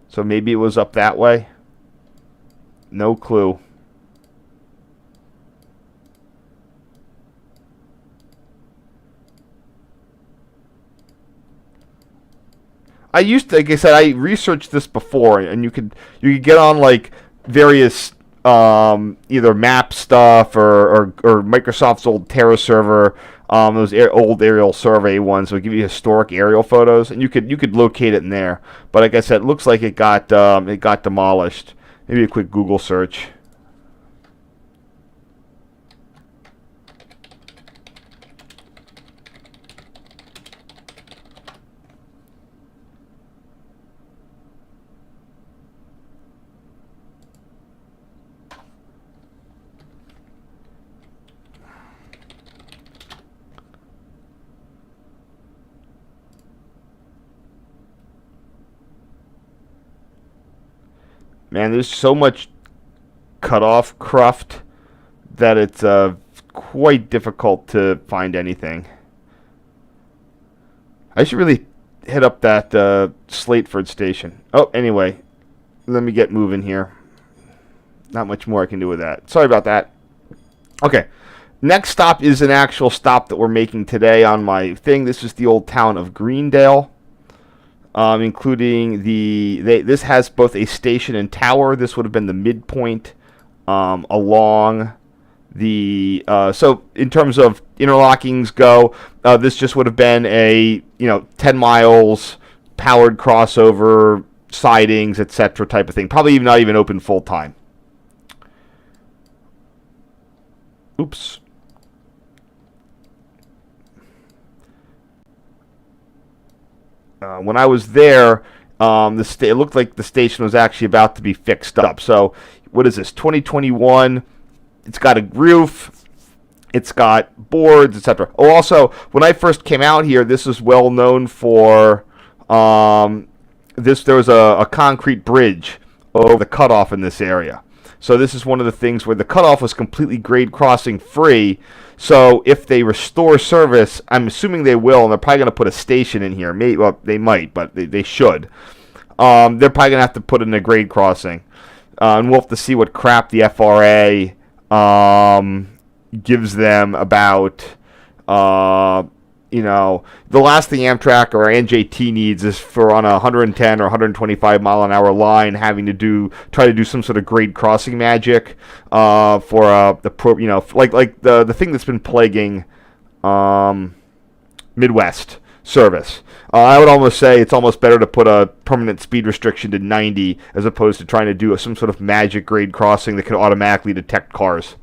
So maybe it was up that way. No clue. I used to, like I said, I researched this before, and you could get on like various either map stuff or Microsoft's old Terra server, those old aerial survey ones would give you historic aerial photos, and you could locate it in there. But like I said, it looks like it got demolished. Maybe a quick Google search. Man, there's so much cutoff cruft that it's quite difficult to find anything. I should really hit up that Slateford station. Oh, anyway, let me get moving here. Not much more I can do with that. Sorry about that. Okay, next stop is an actual stop that we're making today on my thing. This is the old town of Greendale. Including this has both a station and tower. This would have been the midpoint along the so in terms of interlockings go, this just would have been a 10 miles powered crossover sidings, etc. type of thing. Probably not even open full time. Oops. When I was there, it looked like the station was actually about to be fixed up. So, what is this? 2021. It's got a roof. It's got boards, etc. Oh, also, when I first came out here, this is well known for this. There was a concrete bridge over the cutoff in this area. So this is one of the things where the cutoff was completely grade crossing free. So if they restore service, I'm assuming they will, and they're probably going to put a station in here. Maybe, well, they might, but they should. They're probably going to have to put in a grade crossing. And we'll have to see what crap the FRA gives them about, the last thing Amtrak or NJT needs is for on a 110 or 125 mile an hour line having to try to do some sort of grade crossing magic for the thing that's been plaguing Midwest service. I would almost say it's almost better to put a permanent speed restriction to 90 as opposed to trying to do some sort of magic grade crossing that could automatically detect cars.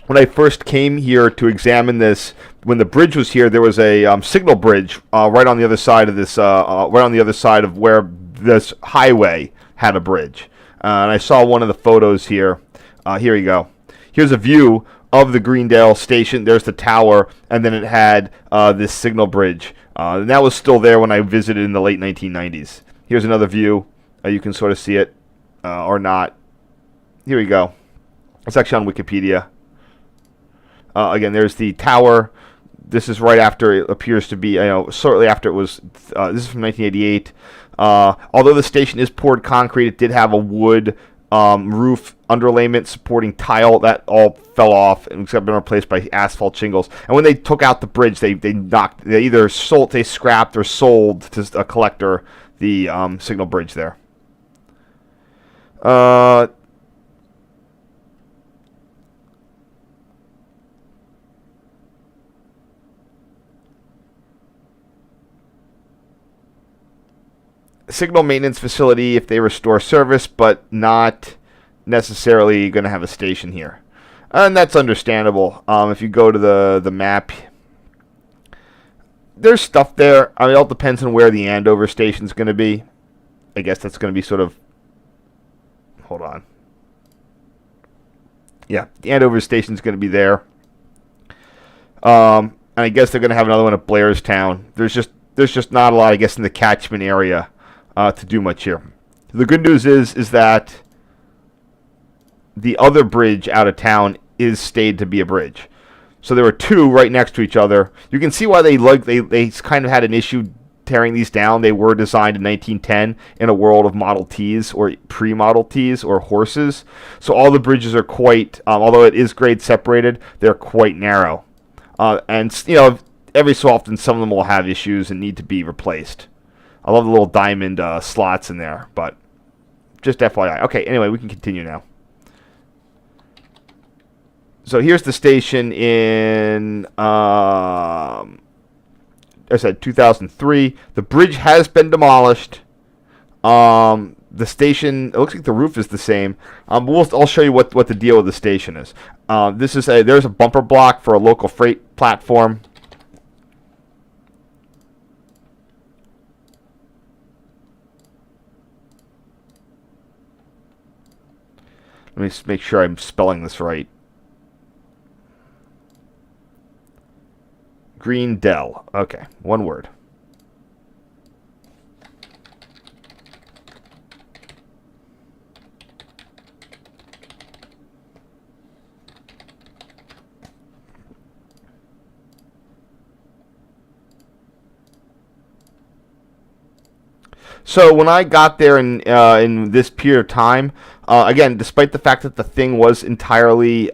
When I first came here to examine this, when the bridge was here, there was a signal bridge right on the other side of this, right on the other side of where this highway had a bridge. And I saw one of the photos here. Here you go. Here's a view of the Greendale station. There's the tower, and then it had this signal bridge. And that was still there when I visited in the late 1990s. Here's another view. You can sort of see it or not. Here we go. It's actually on Wikipedia. Again, there's the tower. This is right after it appears to be, shortly after it was, this is from 1988. Although the station is poured concrete, it did have a wood roof underlayment supporting tile. That all fell off and has been replaced by asphalt shingles. And when they took out the bridge, they either scrapped or sold to a collector the signal bridge there. Signal maintenance facility if they restore service, but not necessarily going to have a station here. And that's understandable. If you go to the map, there's stuff there. I mean, it all depends on where the Andover station is going to be. I guess that's going to be sort of... Hold on. Yeah, the Andover station is going to be there. And I guess they're going to have another one at Blairstown. There's there's just not a lot, I guess, in the catchment area to do much here. The good news is that the other bridge out of town is stayed to be a bridge. So there were two right next to each other. You can see why they kind of had an issue tearing these down. They were designed in 1910 in a world of Model Ts or pre-Model Ts or horses. So all the bridges are quite, although it is grade separated, they're quite narrow. And every so often some of them will have issues and need to be replaced. I love the little diamond slots in there, but just FYI. Okay, anyway, we can continue now. So here's the station in, I said 2003. The bridge has been demolished. The station, it looks like the roof is the same. I'll show you what the deal with the station is. There's a bumper block for a local freight platform. Let me just make sure I'm spelling this right. Green Dell. Okay, one word. So when I got there in this period of time, again, despite the fact that the thing was entirely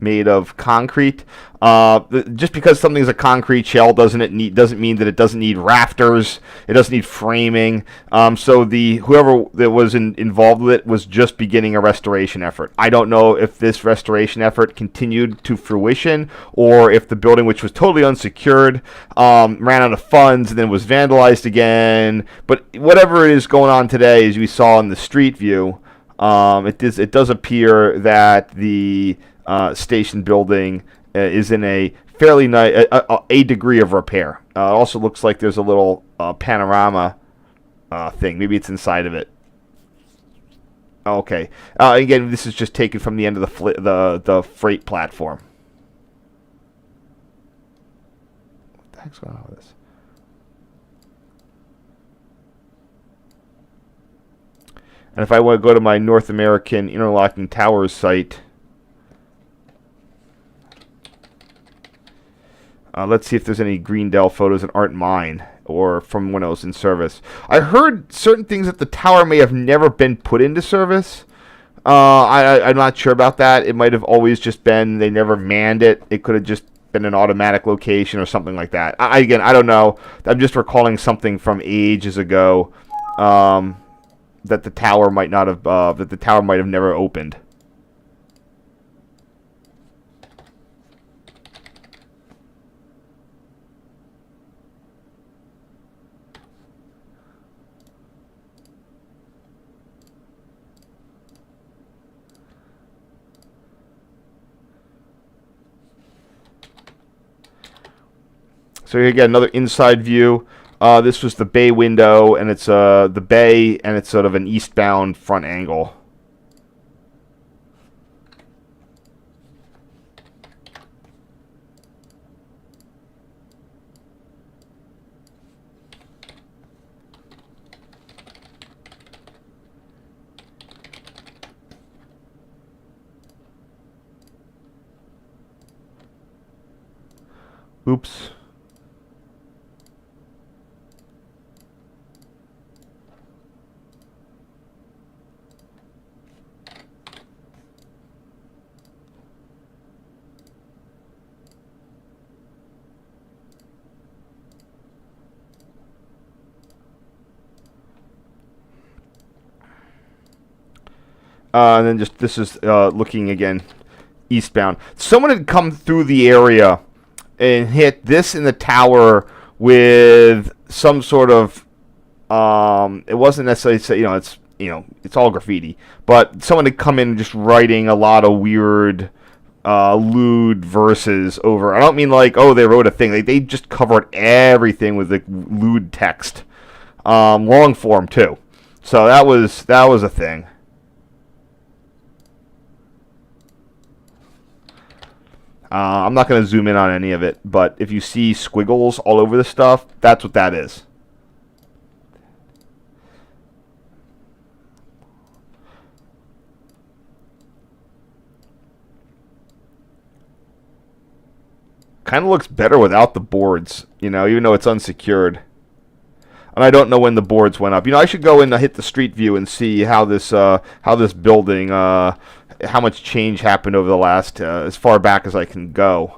made of concrete, just because something's a concrete shell doesn't mean that it doesn't need rafters. It doesn't need framing. So whoever that was involved with it was just beginning a restoration effort. I don't know if this restoration effort continued to fruition or if the building, which was totally unsecured, ran out of funds and then was vandalized again. But whatever is going on today, as we saw in the street view, it does appear that the station building is in a fairly nice a degree of repair. It also looks like there's a little panorama thing. Maybe it's inside of it. Okay. Again, this is just taken from the end of the freight platform. What the heck's going on with this? And if I want to go to my North American Interlocking Towers site, let's see if there's any Green Dell photos that aren't mine or from when I was in service. I heard certain things that the tower may have never been put into service. I'm not sure about that. It might have always just been they never manned it. It could have just been an automatic location or something like that. Again, I don't know. I'm just recalling something from ages ago that the tower might not have never opened. So here again, another inside view. This was the bay window, and it's the bay, and it's sort of an eastbound front angle. Oops. And then this is looking again eastbound. Someone had come through the area and hit this in the tower with some sort of it wasn't necessarily it's all graffiti, but someone had come in just writing a lot of weird lewd verses over. I don't mean like, oh, they wrote a thing. They just covered everything with the lewd text, long form too. So that was a thing. I'm not going to zoom in on any of it, but if you see squiggles all over the stuff, that's what that is. Kind of looks better without the boards, you know, even though it's unsecured. And I don't know when the boards went up. You know, I should go in and hit the street view and see how this building, how much change happened over the last, as far back as I can go.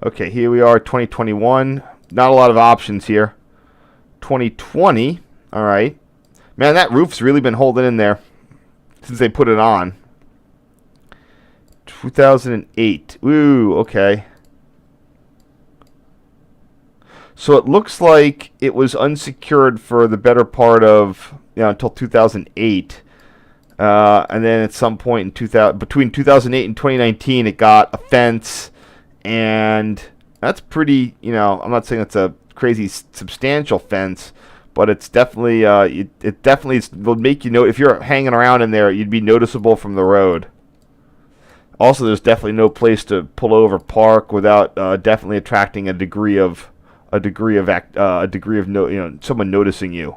Okay, here we are, 2021. Not a lot of options here. 2020, all right. Man, that roof's really been holding in there since they put it on. 2008. Ooh, okay. So it looks like it was unsecured for the better part of, you know, until 2008. And then at some point in between 2008 and 2019, it got a fence. And that's pretty, you know, I'm not saying it's a crazy substantial fence, but it's definitely, it definitely will make you know, if you're hanging around in there, you'd be noticeable from the road. Also, there's definitely no place to pull over, park without definitely attracting a degree of someone noticing you.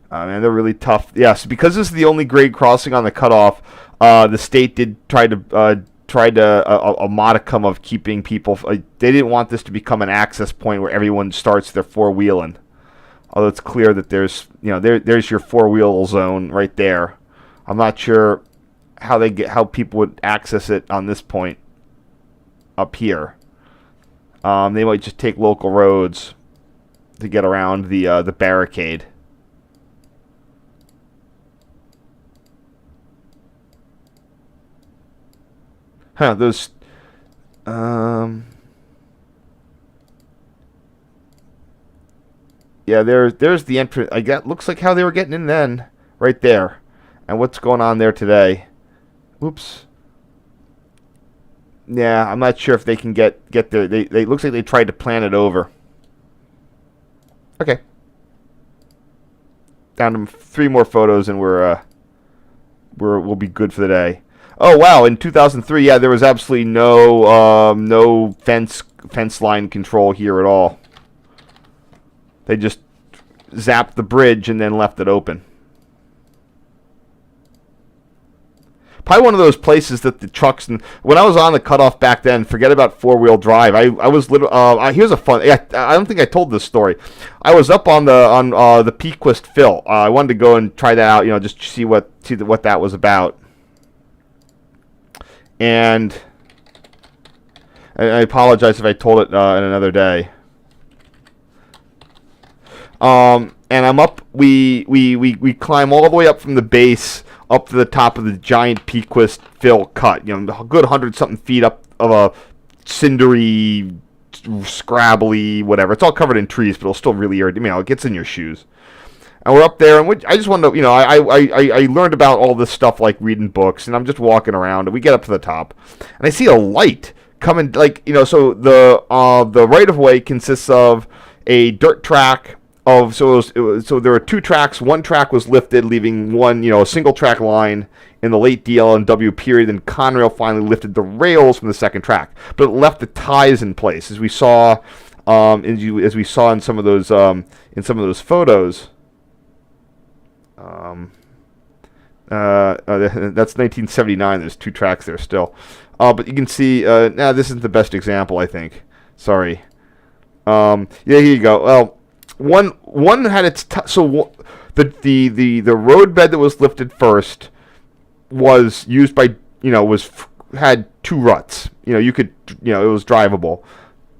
Man, they're really tough. Yes, because this is the only grade crossing on the cutoff. The state did tried a modicum of keeping people. They didn't want this to become an access point where everyone starts their four-wheeling. Although it's clear that there's, you know, there's your four-wheel zone right there. I'm not sure how people would access it on this point up here. They might just take local roads to get around the barricade. Huh, those, yeah, there's the entrance. Looks like how they were getting in then, right there. And what's going on there today? Whoops. Yeah, I'm not sure if they can get there. They looks like they tried to plan it over. Okay. Down to 3 more photos and we'll be good for the day. Oh wow! In 2003, yeah, there was absolutely no fence line control here at all. They just zapped the bridge and then left it open. Probably one of those places that the trucks and when I was on the cutoff back then, forget about four-wheel drive. I was here's a fun. I don't think I told this story. I was up on the Pequist Fill. I wanted to go and try that out. You know, just see what that was about. And I apologize if I told it in another day. And I'm up. We climb all the way up from the base up to the top of the giant Pequist Fill cut. You know, a good 100-something feet up of a cindery, scrabbly, whatever. It's all covered in trees, but it'll still really irritate. You know, it gets in your shoes. And we're up there, and I just wanted to, you know, I learned about all this stuff like reading books, and I'm just walking around, and we get up to the top, and I see a light coming, like, you know, so the right-of-way consists of a dirt track so there were 2 tracks. One track was lifted, leaving one, you know, a single-track line in the late DL&W period, and Conrail finally lifted the rails from the second track, but it left the ties in place, as we saw, in some of those photos. That's 1979. There's 2 tracks there still, but you can see. This isn't the best example, I think. Sorry. Yeah, here you go. Well, one had its the roadbed that was lifted first was used by, you know, had 2 ruts. You know, it was drivable,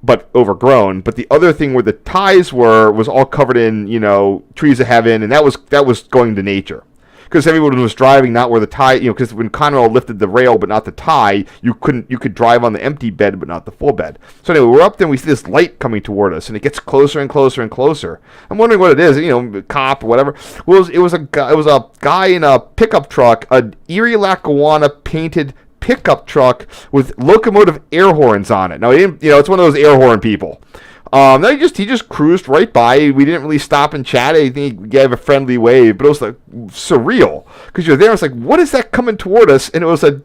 but overgrown. But the other thing where the ties was all covered in, you know, trees of heaven, and that was going to nature. because everyone was driving not where the tie, because when Conrail lifted the rail but not the tie, you could drive on the empty bed but not the full bed. So anyway, we're up there and we see this light coming toward us, and it gets closer and closer and closer. I'm wondering what it is, cop or whatever. Well, it was a guy in a pickup truck, an Erie Lackawanna painted pickup truck with locomotive air horns on it. Now, he didn't, it's one of those air horn people. No, he just cruised right by. We didn't really stop and chat. I think he gave a friendly wave, but it was like surreal because you're there. It's like, what is that coming toward us? And it was a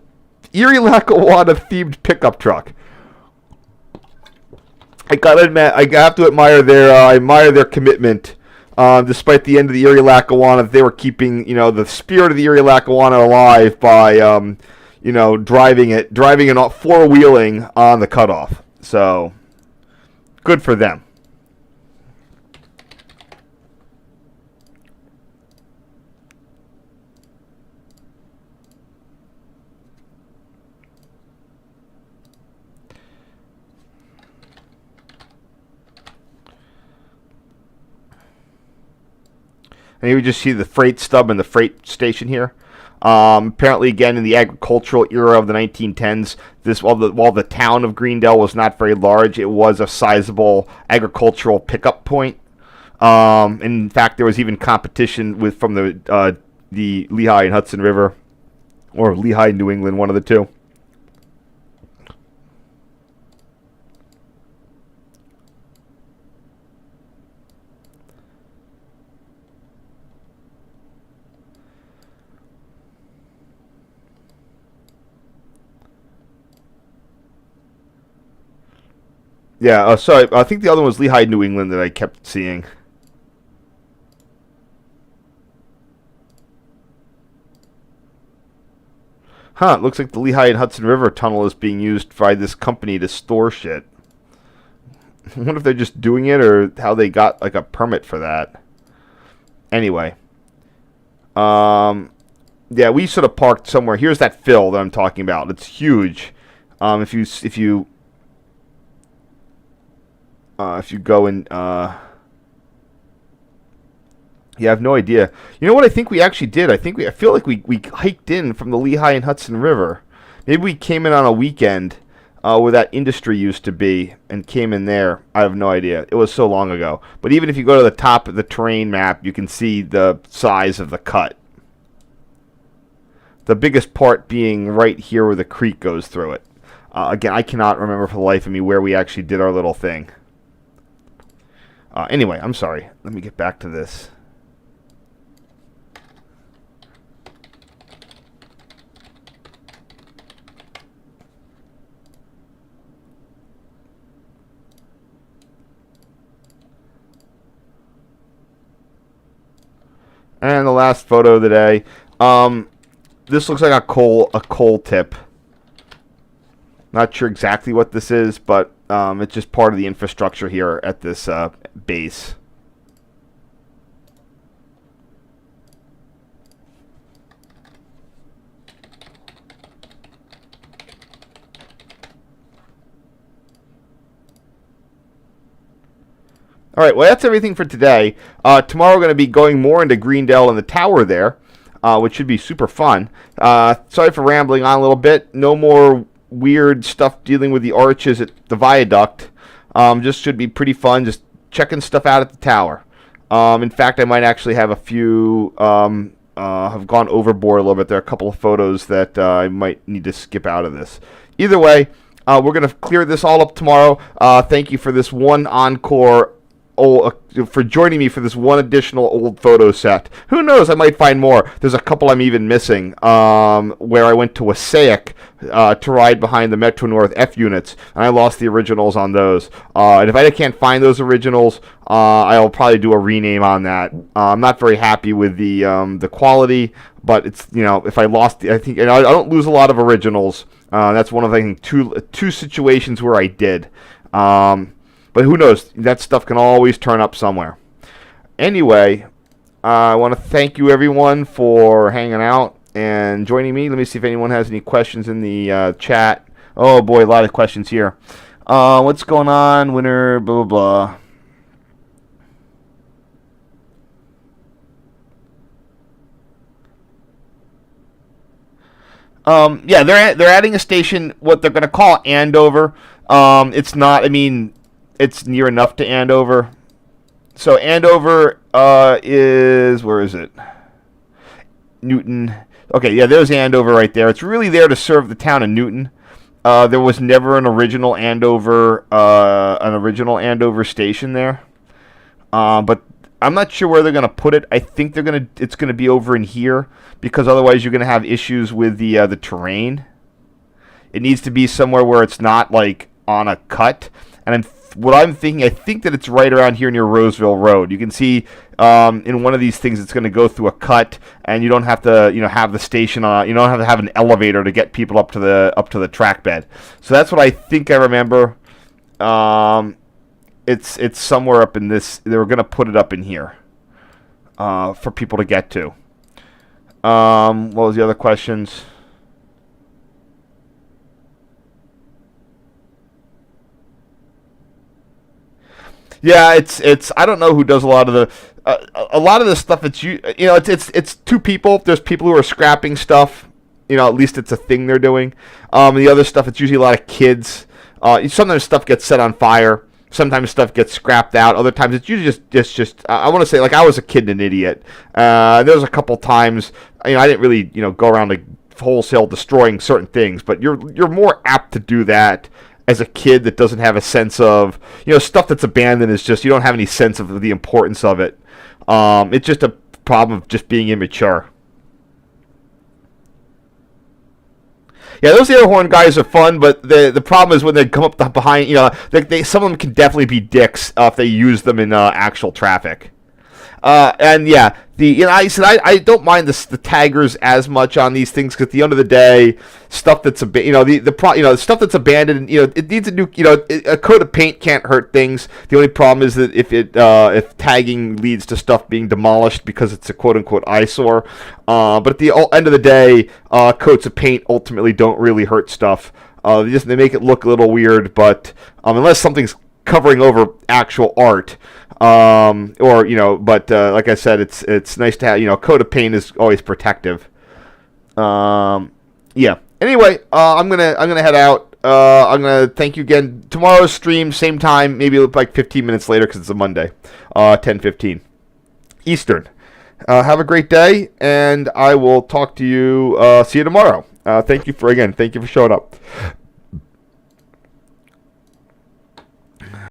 Erie Lackawanna themed pickup truck. I gotta admit, I have to admire their commitment. Despite the end of the Erie Lackawanna, they were keeping the spirit of the Erie Lackawanna alive by driving and four-wheeling on the cutoff. So good for them. And you just see the freight stub and the freight station here. Apparently, again, in the agricultural era of the 1910s, while the town of Greendale was not very large, it was a sizable agricultural pickup point. In fact, there was even competition from the Lehigh and Hudson River, or Lehigh and New England, one of the two. Yeah, sorry. I think the other one was Lehigh, New England that I kept seeing. Huh, it looks like the Lehigh and Hudson River tunnel is being used by this company to store shit. I wonder if they're just doing it or how they got like a permit for that. Anyway. Yeah, we sort of parked somewhere. Here's that fill that I'm talking about. It's huge. If you go in, yeah, I have no idea. You know what I think we actually did? I feel like we hiked in from the Lehigh and Hudson River. Maybe we came in on a weekend where that industry used to be and came in there. I have no idea. It was so long ago. But even if you go to the top of the terrain map, you can see the size of the cut. The biggest part being right here where the creek goes through it. Again, I cannot remember for the life of me where we actually did our little thing. Anyway, I'm sorry. Let me get back to this. And the last photo of the day. This looks like a coal tip. Not sure exactly what this is, but it's just part of the infrastructure here at this base. All right, well, that's everything for today. Tomorrow we're going to be going more into Greendale and the tower there, which should be super fun. Sorry for rambling on a little bit. No more weird stuff dealing with the arches at the viaduct. Just should be pretty fun, just checking stuff out at the tower. In fact, I might actually have a few have gone overboard a little bit. There are a couple of photos that I might need to skip out of this. Either way, we're going to clear this all up tomorrow. Thank you for this one encore. For joining me for this one additional old photo set. Who knows? I might find more. There's a couple I'm even missing where I went to Wassaic to ride behind the Metro North F units, and I lost the originals on those. And if I can't find those originals, I'll probably do a rename on that. I'm not very happy with the quality, but it's if I lost, I think I don't lose a lot of originals. That's one of the two situations where I did. But who knows? That stuff can always turn up somewhere. Anyway, I want to thank you, everyone, for hanging out and joining me. Let me see if anyone has any questions in the chat. Oh, boy, a lot of questions here. What's going on? Winner, blah, blah, blah. Yeah, they're adding a station, what they're going to call Andover. It's not. I mean, it's near enough to Andover. So Andover is, where is it? Newton. Okay, yeah, there's Andover right there. It's really there to serve the town of Newton. There was never an original Andover station there. But I'm not sure where they're going to put it. I think it's going to be over in here, because otherwise you're going to have issues with the terrain. It needs to be somewhere where it's not like on a cut. And what I'm thinking, I think that it's right around here near Roseville Road. You can see in one of these things it's going to go through a cut, and you don't have to have the station on. You don't have to have an elevator to get people up to the track bed. So that's what I think I remember. It's somewhere up in this. They were going to put it up in here for people to get to. What was the other questions? Yeah, it's. I don't know who does a lot of the stuff. It's two people. There's people who are scrapping stuff. At least it's a thing they're doing. The other stuff, it's usually a lot of kids. Sometimes stuff gets set on fire. Sometimes stuff gets scrapped out. Other times it's usually just. I want to say, like, I was a kid and an idiot. There was a couple times. I didn't really go around like wholesale destroying certain things, but you're more apt to do that as a kid that doesn't have a sense of stuff that's abandoned. Is just, you don't have any sense of the importance of it. It's just a problem of just being immature. Yeah, those air horn guys are fun, but the problem is when they come up behind, some of them can definitely be dicks if they use them in actual traffic. And yeah, I don't mind the taggers as much on these things, because at the end of the day, stuff that's stuff that's abandoned, it needs a new, a coat of paint can't hurt things. The only problem is that if tagging leads to stuff being demolished because it's a quote unquote eyesore. But at the end of the day, coats of paint ultimately don't really hurt stuff. They make it look a little weird, but unless something's covering over actual art. Like I said, it's nice to have, coat of paint is always protective. Yeah. Anyway, I'm gonna head out. I'm gonna thank you again. Tomorrow's stream, same time, maybe like 15 minutes later because it's a Monday, 10:15 Eastern. Have a great day, and I will talk to you. See you tomorrow. Thank you for showing up.